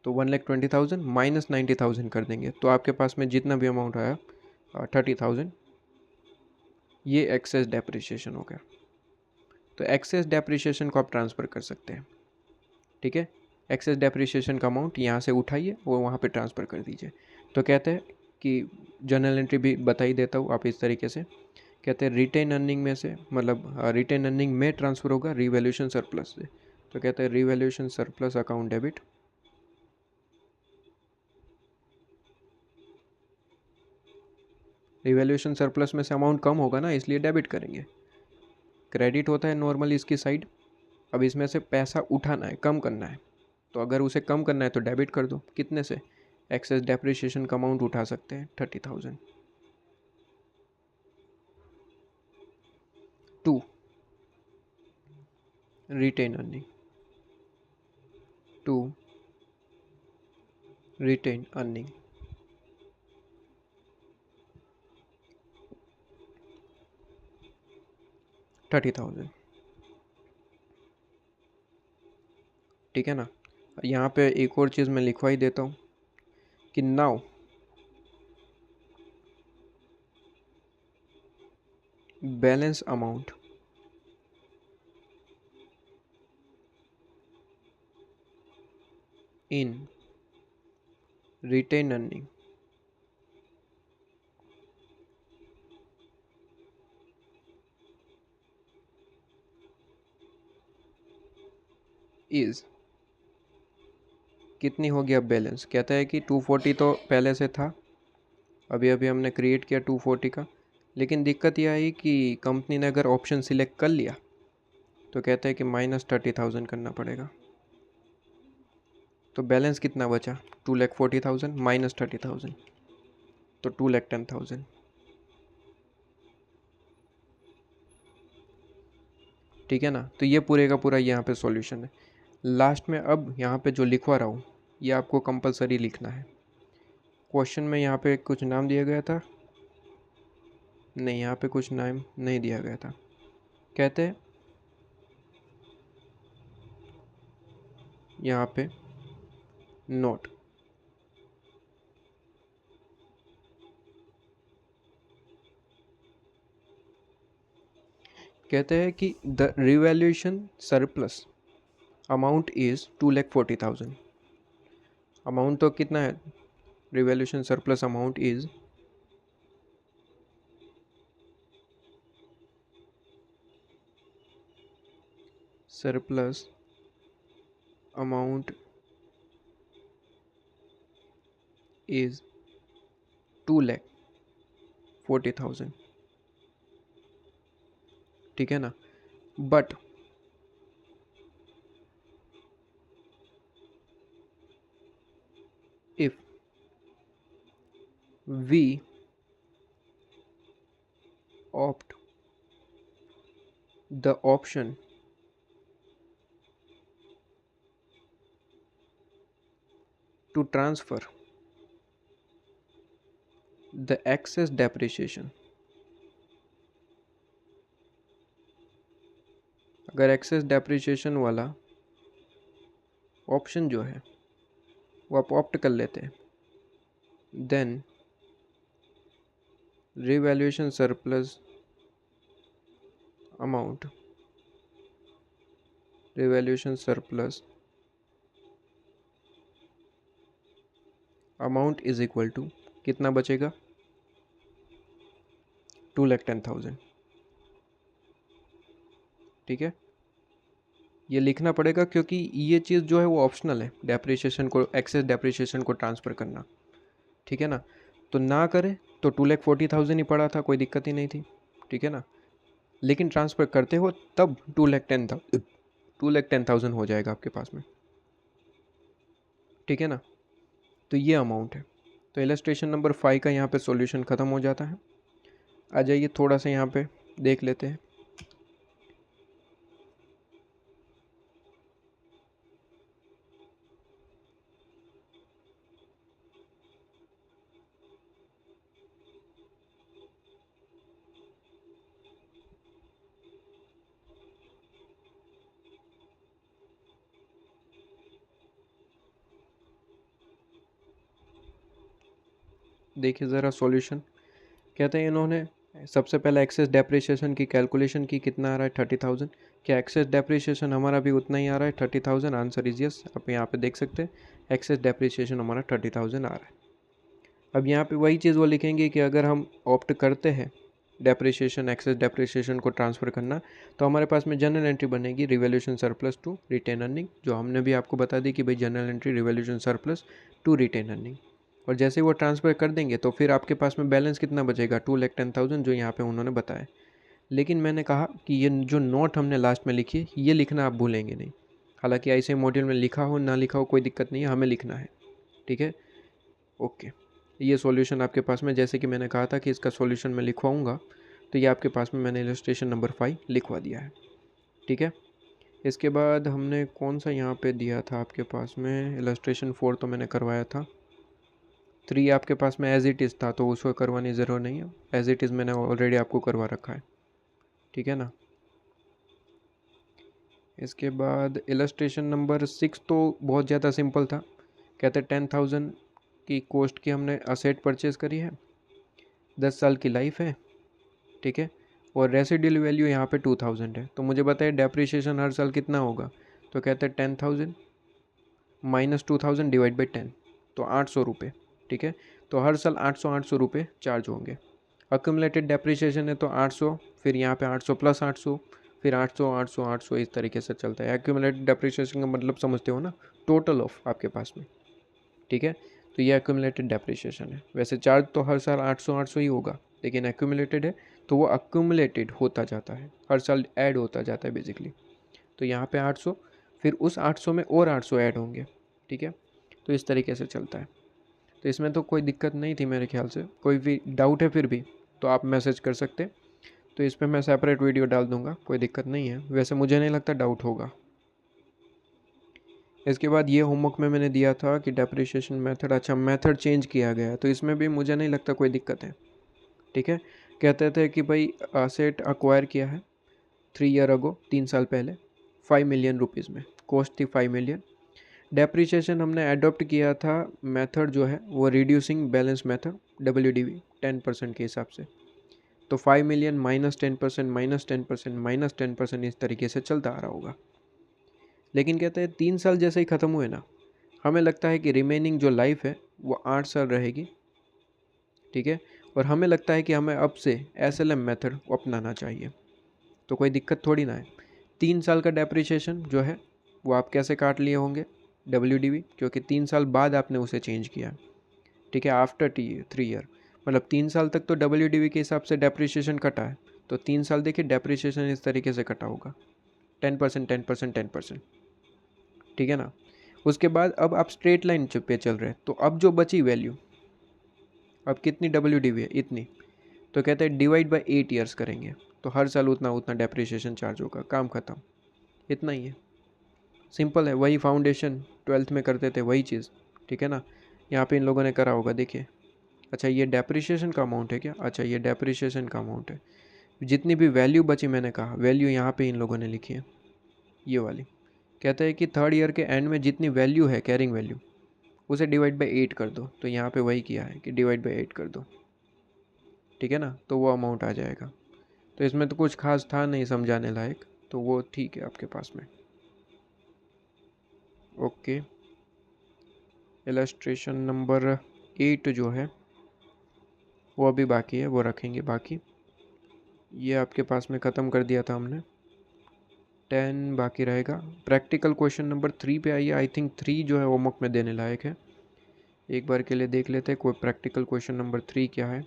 तो 1,20,000 माइनस 90,000 कर देंगे, तो आपके पास में जितना भी अमाउंट आया 30,000, ये एक्सेस डेप्रिसिएशन हो गया। तो एक्सेस डेप्रिसिएशन को आप ट्रांसफ़र कर सकते हैं, ठीक है। एक्सेस डेप्रिसिएशन का अमाउंट यहाँ से उठाइए और वहाँ पे ट्रांसफ़र कर दीजिए। तो कहते हैं कि जर्नल एंट्री भी बता ही देता हूँ, आप इस तरीके से कहते हैं रिटेन अर्निंग में से, मतलब रिटेन अर्निंग में ट्रांसफ़र होगा रिवैल्यूएशन सरप्लस से। तो कहते हैं revaluation surplus account debit, revaluation surplus में से अमाउंट कम होगा ना, इसलिए डेबिट करेंगे। क्रेडिट होता है नॉर्मली इसकी साइड, अब इसमें से पैसा उठाना है, कम करना है, तो अगर उसे कम करना है तो डेबिट कर दो। कितने से, एक्सेस डेप्रिसिएशन का अमाउंट उठा सकते हैं 30,000। 2 रिटेन अर्निंग, 2 रिटेन अर्निंग, $30,000, ठीक है ना। यहाँ पे एक और चीज़ मैं लिखवा ही देता हूँ कि now balance amount in retain earning is, कितनी होगी अब बैलेंस, कहता है कि 240 तो पहले से था, अभी अभी हमने क्रिएट किया 240 का, लेकिन दिक्कत यह आई कि कंपनी ने अगर ऑप्शन सिलेक्ट कर लिया तो कहते हैं कि -30,000 करना पड़ेगा। तो बैलेंस कितना बचा, 2,40,000 -30,000, तो 2,10,000, ठीक है ना। तो ये पूरे का पूरा यहाँ पे सॉल्यूशन है। लास्ट में अब यहाँ पे जो लिखवा रहा हूँ ये आपको कंपलसरी लिखना है। क्वेश्चन में यहाँ पे कुछ नाम दिया गया था, नहीं यहाँ पे कुछ नाम नहीं दिया गया था। कहते हैं यहाँ पे नोट, कहते हैं कि the revaluation surplus amount is 2,40,000। Amount तो कितना है, revaluation surplus amount is surplus amount is 2,40,000, ठीक है ना। But if we opt the option to transfer the excess depreciation, अगर एक्सेस डेप्रिसिएशन वाला ऑप्शन जो है वो आप ऑप्ट कर लेते हैं, then revaluation surplus amount, revaluation surplus amount is equal to कितना बचेगा, 2,10,000, ठीक है। ये लिखना पड़ेगा क्योंकि ये चीज़ जो है वो ऑप्शनल है, डेप्रिसिएशन को, एक्सेस डेप्रिसिएशन को ट्रांसफ़र करना। ठीक है ना। तो ना करें तो 2,40,000 ही पड़ा था, कोई दिक्कत ही नहीं थी, ठीक है ना। लेकिन ट्रांसफ़र करते हो तब 2,10,000 हो जाएगा आपके पास में, ठीक है ना। तो ये अमाउंट है। तो इलस्ट्रेशन नंबर 5 का यहाँ पे सॉल्यूशन ख़त्म हो जाता है। आ जाइए थोड़ा सा यहाँ पे देख लेते हैं। देखिए ज़रा सॉल्यूशन। कहते हैं इन्होंने सबसे पहले एक्सेस डेप्रिसिएशन की कैलकुलेशन की, कितना आ रहा है 30,000। क्या एक्सेस डेप्रिसिएशन हमारा भी उतना ही आ रहा है 30,000? Answer is yes. आप यहाँ पे देख सकते हैं एक्सेस डेप्रिसिएशन हमारा 30,000 आ रहा है। अब यहाँ पे वही चीज़ वो लिखेंगे कि अगर हम ऑप्ट करते हैं डेप्रिसिएशन, एक्सेस डेप्रिसिएशन को ट्रांसफ़र करना, तो हमारे पास में जनरल एंट्री बनेगी revaluation surplus to retain earning, जो हमने भी आपको बता दी कि भाई journal entry revaluation surplus to retain earning. और जैसे ही वो ट्रांसफ़र कर देंगे तो फिर आपके पास में बैलेंस कितना बचेगा, 2,10,000, जो यहाँ पे उन्होंने बताया। लेकिन मैंने कहा कि ये जो नोट हमने लास्ट में लिखी है ये लिखना आप भूलेंगे नहीं। हालांकि ऐसे मॉड्यूल में लिखा हो ना लिखा हो कोई दिक्कत नहीं है, हमें लिखना है, ठीक है। ओके, ये सॉल्यूशन आपके पास में, जैसे कि मैंने कहा था कि इसका सॉल्यूशन मैं लिखवाऊँगा, तो ये आपके पास में मैंने इलस्ट्रेशन नंबर 5 लिखवा दिया है, ठीक है। इसके बाद हमने कौन सा यहाँ पे दिया था आपके पास में, इलस्ट्रेशन 4 तो मैंने करवाया था। 3 आपके पास में एज इट इज़ था तो उसको करवाने की ज़रूरत नहीं है, एज इट इज़ मैंने ऑलरेडी आपको करवा रखा है, ठीक है ना। इसके बाद इलस्ट्रेशन नंबर 6 तो बहुत ज़्यादा सिंपल था। कहते 10,000 की कॉस्ट की हमने असेट परचेज़ करी है, 10 साल की लाइफ है, ठीक है। और रेसिडुअल वैल्यू यहाँ पे 2,000 है। तो मुझे बताइए डेप्रिसिएशन हर साल कितना होगा। तो कहते हैं 10,000 माइनस 2,000 डिवाइड बाई 10, तो 800 रुपये, ठीक है। तो हर साल 800 रुपये चार्ज होंगे। अक्यूमुलेटेड डेप्रिसिएशन है तो 800, फिर यहाँ पे 800 प्लस 800, फिर 800 800 800, इस तरीके से चलता है। एक्यूमुलेटेड डेप्रिसिएशन का मतलब समझते हो ना, टोटल ऑफ आपके पास में, ठीक है। तो ये एक्यूमुलेटेड डेप्रिसिएशन है। वैसे चार्ज तो हर साल 800 800 ही होगा, लेकिन एक्यूमुलेटेड है तो वो एक्यूमुलेटेड होता जाता है, हर साल ऐड होता जाता है बेसिकली। तो यहाँ पे 800, फिर उस 800 में और 800 ऐड होंगे, ठीक है। तो इस तरीके से चलता है। तो इसमें तो कोई दिक्कत नहीं थी मेरे ख्याल से। कोई भी डाउट है फिर भी तो आप मैसेज कर सकते, तो इस पर मैं सेपरेट वीडियो डाल दूँगा, कोई दिक्कत नहीं है। वैसे मुझे नहीं लगता डाउट होगा। इसके बाद ये होमवर्क में मैंने दिया था कि डेप्रिसिएशन मेथड, अच्छा मेथड चेंज किया गया है, तो इसमें भी मुझे नहीं लगता कोई दिक्कत है, ठीक है। कहते थे कि भाई असेट अक्वायर किया है 3 ईयर अगो, 3 साल पहले, 5 मिलियन रुपीज़ में, कॉस्ट थी 5 मिलियन। डेप्रिसिएशन हमने अडोप्ट किया था, मेथड जो है वो रिड्यूसिंग बैलेंस मेथड, WDV 10% के हिसाब से। तो 5 मिलियन माइनस 10% माइनस 10% माइनस 10%, इस तरीके से चलता आ रहा होगा। लेकिन कहते हैं 3 साल जैसे ही ख़त्म हुए ना, हमें लगता है कि रिमेनिंग जो लाइफ है वो 8 साल रहेगी, ठीक है। और हमें लगता है कि हमें अब से SLM मेथड अपनाना चाहिए। तो कोई दिक्कत थोड़ी ना है। 3 साल का डेप्रिसिएशन जो है वो आप कैसे काट लिए होंगे, WDV, क्योंकि 3 साल बाद आपने उसे चेंज किया, ठीक है। आफ्टर 3 ईयर, मतलब 3 साल तक तो WDV के हिसाब से डेप्रिसिएशन कटा है, तो 3 साल देखिए डेप्रिसिएशन इस तरीके से कटा होगा, 10% 10% 10%, ठीक है ना। उसके बाद अब आप स्ट्रेट लाइन पे चल रहे हैं, तो अब जो बची वैल्यू, अब कितनी WDV है इतनी, तो कहते हैं डिवाइड बाई 8 ईयर्स करेंगे, तो हर साल उतना उतना डेप्रिसिएशन चार्ज होगा, काम ख़त्म। इतना ही है, सिंपल है। वही फाउंडेशन 12th में करते थे वही चीज़, ठीक है ना। यहाँ पे इन लोगों ने करा होगा, देखिए। अच्छा ये डेप्रिसिएशन का अमाउंट है क्या, अच्छा ये डेप्रिसिएशन का अमाउंट है। जितनी भी वैल्यू बची, मैंने कहा वैल्यू यहाँ पे इन लोगों ने लिखी है, ये वाली। कहते हैं कि 3rd ईयर के एंड में जितनी वैल्यू है, कैरिंग वैल्यू, उसे डिवाइड बाई 8 कर दो। तो यहाँ पे वही किया है कि डिवाइड बाई 8 कर दो, ठीक है ना, तो वो अमाउंट आ जाएगा। तो इसमें तो कुछ खास था नहीं समझाने लायक, तो वो ठीक है आपके पास में। ओके, इलस्ट्रेशन नंबर 8 जो है वो अभी बाकी है, वो रखेंगे बाकी। ये आपके पास में ख़त्म कर दिया था हमने, 10 बाकी रहेगा। प्रैक्टिकल क्वेश्चन नंबर 3 पे आइए। आई थिंक 3 जो है होमवर्क में देने लायक है। एक बार के लिए देख लेते हैं कोई प्रैक्टिकल क्वेश्चन नंबर 3 क्या है।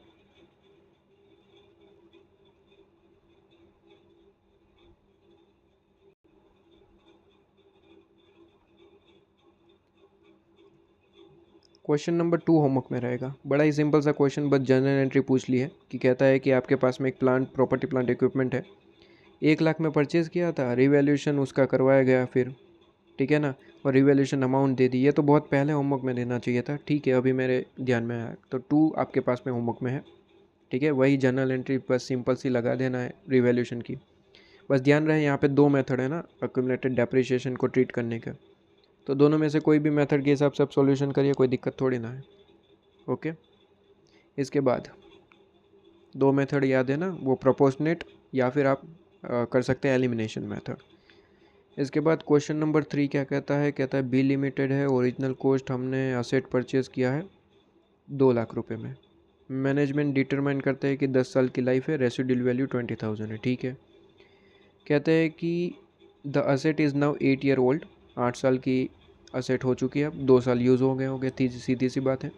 क्वेश्चन नंबर 2 होमवर्क में रहेगा। बड़ा ही सिंपल सा क्वेश्चन, बस जनरल एंट्री पूछ ली है कि कहता है कि आपके पास में एक प्रॉपर्टी प्लांट इक्विपमेंट है, 1 लाख में परचेज़ किया था, रिवैल्यूएशन उसका करवाया गया फिर, ठीक है ना, और रिवैल्यूएशन अमाउंट दे दी। ये तो बहुत पहले होमवर्क में देना चाहिए था, ठीक है, अभी मेरे ध्यान में आया। तो 2 आपके पास में होमवर्क में है, ठीक है, वही जनरल एंट्री बस सिंपल सी लगा देना है रिवैल्यूएशन की। बस ध्यान रहे यहाँ पे 2 मेथड है ना अक्यूमुलेटेड डेप्रिसिएशन को ट्रीट करने का, तो दोनों में से कोई भी मेथड के हिसाब से आप सॉल्यूशन करिए, कोई दिक्कत थोड़ी ना है। ओके, इसके बाद 2 मेथड याद है ना, वो प्रोपोर्शनेट या फिर आप कर सकते हैं एलिमिनेशन मेथड। इसके बाद क्वेश्चन नंबर 3 क्या कहता है, कहता है बी लिमिटेड है, ओरिजिनल कॉस्ट हमने असेट परचेज़ किया है 2 लाख रुपए में, मैनेजमेंट डिटरमाइन करते हैं कि 10 साल की लाइफ है, रेसिडुअल वैल्यू 20,000 है, ठीक है। कहते हैं कि the asset is now 8 year old, 8 साल की असेट हो चुकी है, अब 2 साल यूज़ हो गए होंगे, सीधी सी बात है।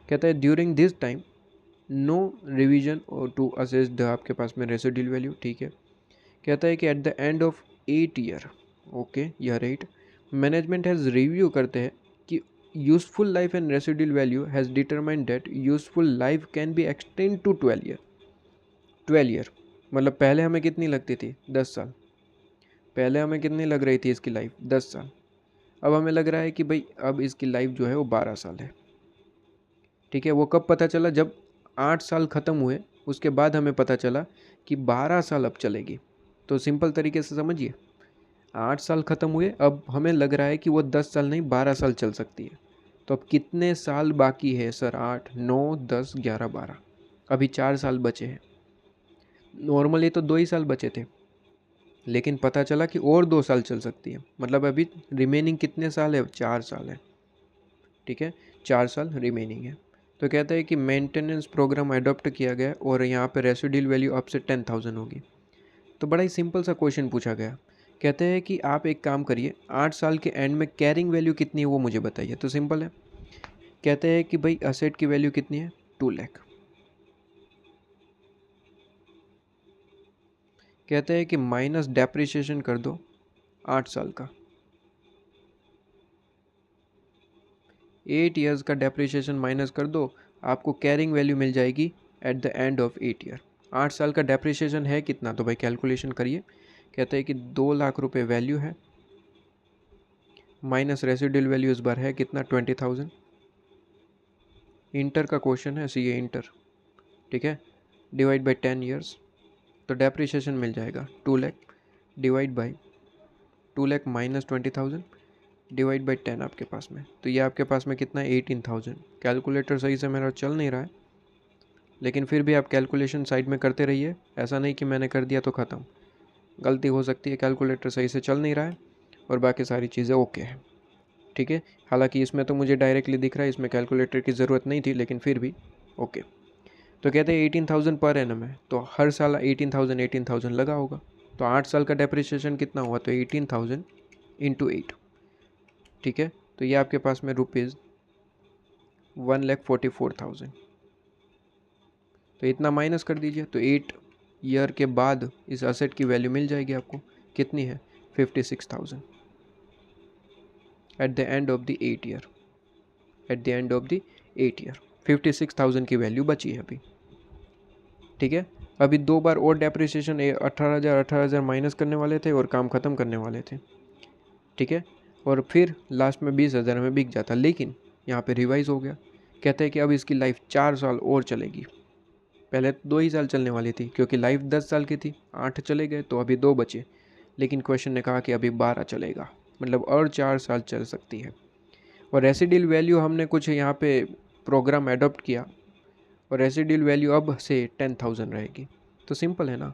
कहता है during this time no revision to assess the आपके पास में रेसिडुअल वैल्यू, ठीक है। कहता है कि at the end of 8 year, okay यह राइट, मैनेजमेंट हैज़ रिव्यू करते हैं कि useful life and residual value has determined that useful life can be extend to 12 year. 12 year मतलब पहले हमें कितनी लगती थी, 10 साल। पहले हमें कितनी लग रही थी इसकी लाइफ, 10 साल। अब हमें लग रहा है कि भाई अब इसकी लाइफ जो है वो 12 साल है, ठीक है। वो कब पता चला, जब 8 साल ख़त्म हुए, उसके बाद हमें पता चला कि 12 साल अब चलेगी। तो सिंपल तरीके से समझिए, 8 साल ख़त्म हुए, अब हमें लग रहा है कि वो 10 साल नहीं 12 साल चल सकती है। तो अब कितने साल बाकी है सर, 8 9 10 11 12, अभी 4 साल बचे हैं। नॉर्मली तो 2 ही साल बचे थे, लेकिन पता चला कि और 2 साल चल सकती है, मतलब अभी रिमेनिंग कितने साल है, 4 साल है, ठीक है, 4 साल रिमेनिंग है। तो कहता है कि मेंटेनेंस प्रोग्राम अडॉप्ट किया गया और यहाँ पे रेसिडुअल वैल्यू अब से 10,000 होगी। तो बड़ा ही सिंपल सा क्वेश्चन पूछा गया। कहते हैं कि आप एक काम करिए, 8 साल के एंड में कैरिंग वैल्यू कितनी है वो मुझे बताइए। तो सिंपल है, कहते हैं कि भाई असेट की वैल्यू कितनी है, 2 लाख। कहते हैं कि माइनस डेप्रिसिएशन कर दो 8 साल का, 8 ईयर्स का डेप्रिसिएशन माइनस कर दो, आपको कैरिंग वैल्यू मिल जाएगी eight the end of 8 year. 8 साल का डेप्रिसिएशन है कितना, तो भाई कैलकुलेशन करिए। कहते हैं कि 2 लाख रुपए वैल्यू है, माइनस रेसिडुअल वैल्यू इस बार है कितना, 20,000। इंटर का क्वेश्चन है, सी ए इंटर, ठीक है, डिवाइड बाई 10 ईयर्स, तो डेप्रिसिएशन मिल जाएगा 2 lakh divide by 2 lakh minus 20,000 divide by 10 आपके पास में, तो ये आपके पास में कितना है, 18,000। कैलकुलेटर सही से मेरा चल नहीं रहा है, लेकिन फिर भी आप कैलकुलेशन साइड में करते रहिए, ऐसा नहीं कि मैंने कर दिया तो ख़त्म, गलती हो सकती है, कैलकुलेटर सही से चल नहीं रहा है और बाकी सारी चीज़ें ओके है, ठीक है। हालांकि इसमें तो मुझे डायरेक्टली दिख रहा है, इसमें कैलकुलेटर की ज़रूरत नहीं थी, लेकिन फिर भी ओके। तो कहते हैं 18,000 पर एनम है, तो हर साल 18,000 लगा होगा, तो 8 साल का डेप्रिसिएशन कितना हुआ, तो 18,000 इंटू 8, ठीक है। तो ये आपके पास में रुपीज़ 1,44,000, तो इतना माइनस कर दीजिए, तो 8 ईयर के बाद इस असेट की वैल्यू मिल जाएगी आपको, कितनी है, 56,000 eight the end of the 8 year, eight the end of the 8 year 56,000 की वैल्यू बची है अभी, ठीक है। अभी 2 बार और डेप्रिसिएशन 18,000 माइनस करने वाले थे और काम ख़त्म करने वाले थे, ठीक है, और फिर लास्ट में 20,000 में बिक जाता, लेकिन यहाँ पे रिवाइज हो गया। कहते हैं कि अब इसकी लाइफ 4 साल और चलेगी, पहले 2 ही साल चलने वाली थी, क्योंकि लाइफ 10 साल की थी, 8 चले गए तो अभी 2 बचे, लेकिन क्वेश्चन ने कहा कि अभी 12 चलेगा, मतलब और 4 साल चल सकती है। और रेसिडुअल वैल्यू हमने कुछ यहाँ पे प्रोग्राम एडॉप्ट किया, और रेसिडुअल वैल्यू अब से 10,000 रहेगी। तो सिंपल है ना,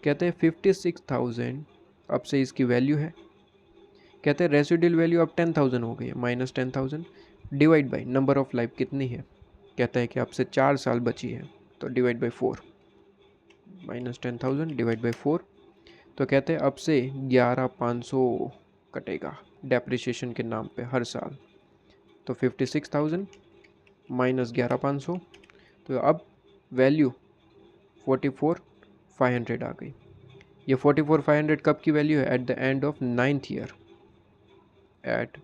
कहते हैं 56,000 अब से इसकी वैल्यू है, कहते हैं रेसिडुअल वैल्यू अब 10,000 हो गई है, minus 10,000 divide by number of life कितनी है, कहता है कि अब से 4 साल बची है, तो divide by 4, minus 10,000 divide by 4, तो कहते हैं अब से 11,500 कटेगा डेप्रिसिएशन के नाम पे हर साल, तो 56,000 माइनस 11,500, तो अब वैल्यू 44,500 आ गई। ये 44,500 कब की वैल्यू है? At the end of 9th year, at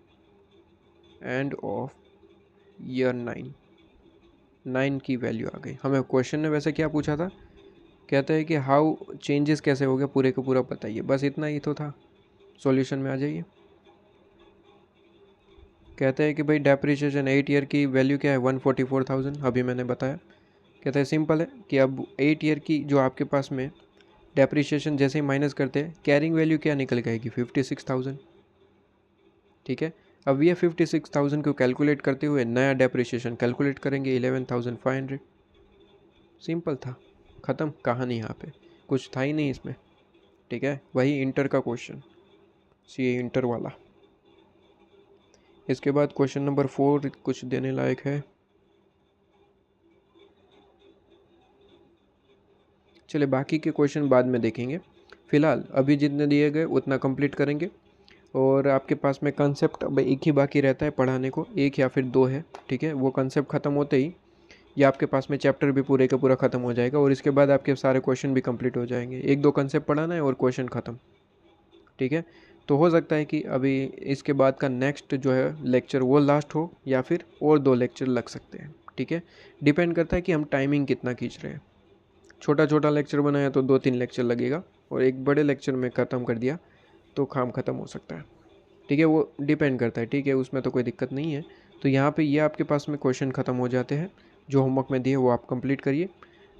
end of year 9 की वैल्यू आ गई। हमें क्वेश्चन ने वैसे क्या पूछा था? कहता है कि हाउ चेंजेस कैसे हो गया, पूरे का पूरा बताइए। बस इतना ही तो था, सॉल्यूशन में आ जाइए। कहता है कि भाई डेप्रिसिएशन 8 ईयर की वैल्यू क्या है? 144,000, अभी मैंने बताया। कहता है सिंपल है कि अब 8 ईयर की जो आपके पास में डेप्रिसिएशन जैसे ही माइनस करते हैं, कैरिंग वैल्यू क्या निकल जाएगी? 56,000। ठीक है, अब ये 56,000 को कैलकुलेट करते हुए नया डेप्रिसिएशन कैलकुलेट करेंगे 11,500। सिंपल था, ख़त्म कहानी। यहाँ पे कुछ था ही नहीं इसमें। ठीक है, वही इंटर का क्वेश्चन, सी इंटर वाला। इसके बाद क्वेश्चन नंबर 4 कुछ देने लायक है। चलिए बाकी के क्वेश्चन बाद में देखेंगे, फ़िलहाल अभी जितने दिए गए उतना कंप्लीट करेंगे। और आपके पास में कंसेप्ट अब एक ही बाकी रहता है पढ़ाने को, एक या फिर 2 है। ठीक है, वो कंसेप्ट ख़त्म होते ही ये आपके पास में चैप्टर भी पूरे का पूरा ख़त्म हो जाएगा और इसके बाद आपके सारे क्वेश्चन भी कंप्लीट हो जाएंगे। 1-2 कंसेप्ट पढ़ाना है और क्वेश्चन ख़त्म। ठीक है, तो हो सकता है कि अभी इसके बाद का नेक्स्ट जो है लेक्चर वो लास्ट हो, या फिर और 2 लेक्चर लग सकते हैं। ठीक है, डिपेंड करता है कि हम टाइमिंग कितना खींच रहे हैं। छोटा छोटा लेक्चर बनाया तो 2-3 लेक्चर लगेगा, और एक बड़े लेक्चर में ख़त्म कर दिया तो काम ख़त्म हो सकता है। ठीक है, वो डिपेंड करता है। ठीक है, उसमें तो कोई दिक्कत नहीं है। तो यहाँ पे ये आपके पास में क्वेश्चन ख़त्म हो जाते हैं, जो होमवर्क में दिए वो आप कंप्लीट करिए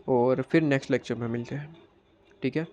और फिर नेक्स्ट लेक्चर में मिलते हैं। ठीक है।